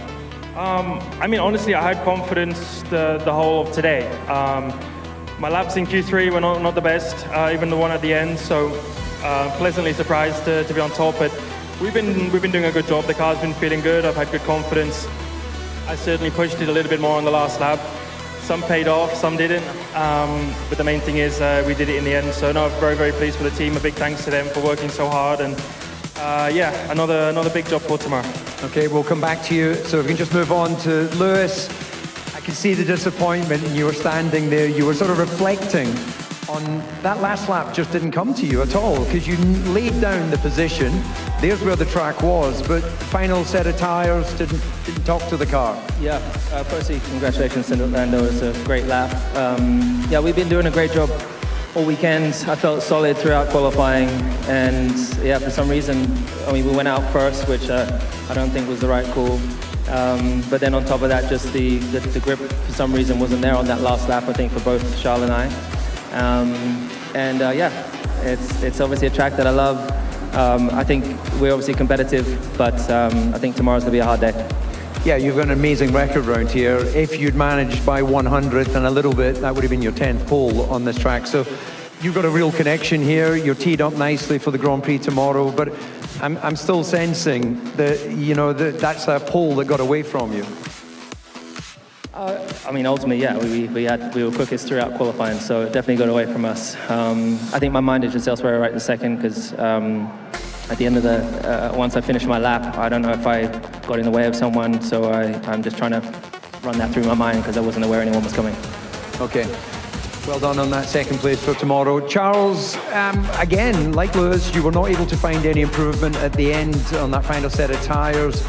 I mean, honestly, I had confidence the whole of today. My laps in Q3 were not the best, even the one at the end, so pleasantly surprised to be on top, but we've been doing a good job. The car's been feeling good, I've had good confidence. I certainly pushed it a little bit more on the last lap. Some paid off, some didn't. But the main thing is we did it in the end. So no, very, very pleased with the team. A big thanks to them for working so hard. And yeah, another big job for tomorrow. Okay, we'll come back to you. So if we can just move on to Lewis. I can see the disappointment, and you were standing there. You were sort of reflecting on that last lap. Just didn't come to you at all because you laid down the position. There's where the track was, but final set of tyres didn't talk to the car. Yeah, firstly, congratulations to Lando. It's a great lap. Yeah, we've been doing a great job all weekend. I felt solid throughout qualifying, and yeah, for some reason, I mean, we went out first, which I don't think was the right call. But then on top of that, just the grip for some reason wasn't there on that last lap, I think, for both Charles and I. Yeah, it's obviously a track that I love. I think we're obviously competitive, but I think tomorrow's going to be a hard day. Yeah, you've got an amazing record round here. If you'd managed by 100th and a little bit, that would have been your 10th pole on this track. So you've got a real connection here. You're teed up nicely for the Grand Prix tomorrow, but I'm still sensing that, you know, that's a pole that got away from you. I mean, ultimately, yeah, we were quickest throughout qualifying, so it definitely got away from us. I think my mind is just elsewhere right this second, because at the end of the, once I finished my lap, I don't know if I got in the way of someone, so I'm just trying to run that through my mind because I wasn't aware anyone was coming. Okay. Well done on that second place for tomorrow. Charles, again, like Lewis, you were not able to find any improvement at the end on that final set of tyres.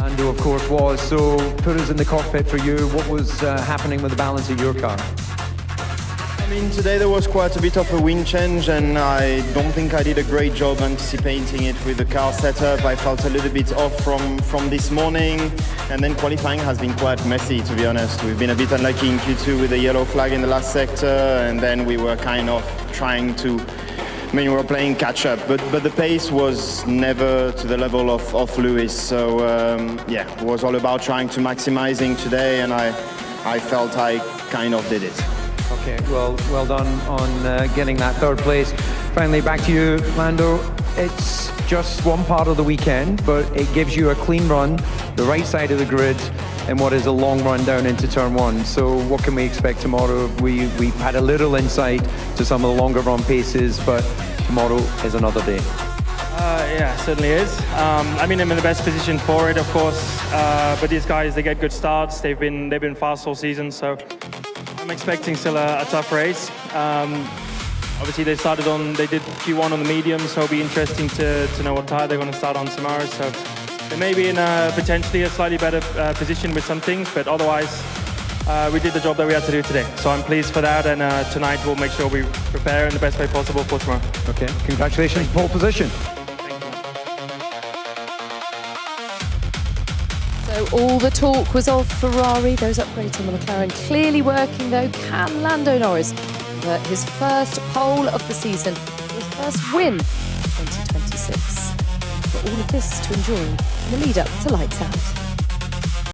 Lando, of course, was. So put us in the cockpit for you. What was happening with the balance of your car? I mean, today there was quite a bit of a wind change, and I don't think I did a great job anticipating it with the car setup. I felt a little bit off from this morning, and then qualifying has been quite messy, to be honest. We've been a bit unlucky in Q2 with the yellow flag in the last sector, and then we were kind of trying to, I mean, we were playing catch up, but the pace was never to the level of Lewis. So yeah, it was all about trying to maximizing today, and I felt I kind of did it. Okay, well done on getting that third place. Finally, back to you, Lando. It's just one part of the weekend, but it gives you a clean run, the right side of the grid, and what is a long run down into turn one. So what can we expect tomorrow? We've had a little insight to some of the longer run paces, but tomorrow is another day. Yeah, certainly is. I mean, I'm in the best position for it, of course. But these guys, they get good starts. They've been fast all season, so I'm expecting still a tough race. Obviously, they did Q1 on the medium, so it'll be interesting to know what tyre they're going to start on tomorrow. So they may be in potentially a slightly better position with some things, but otherwise, we did the job that we had to do today. So I'm pleased for that, and tonight we'll make sure we prepare in the best way possible for tomorrow. Okay, congratulations, pole position. So all the talk was of Ferrari. Those upgrades on the McLaren clearly working, though. Can Lando Norris get his first pole of the season, his first win of 2026? But all of this to enjoy in the lead up to Lights Out.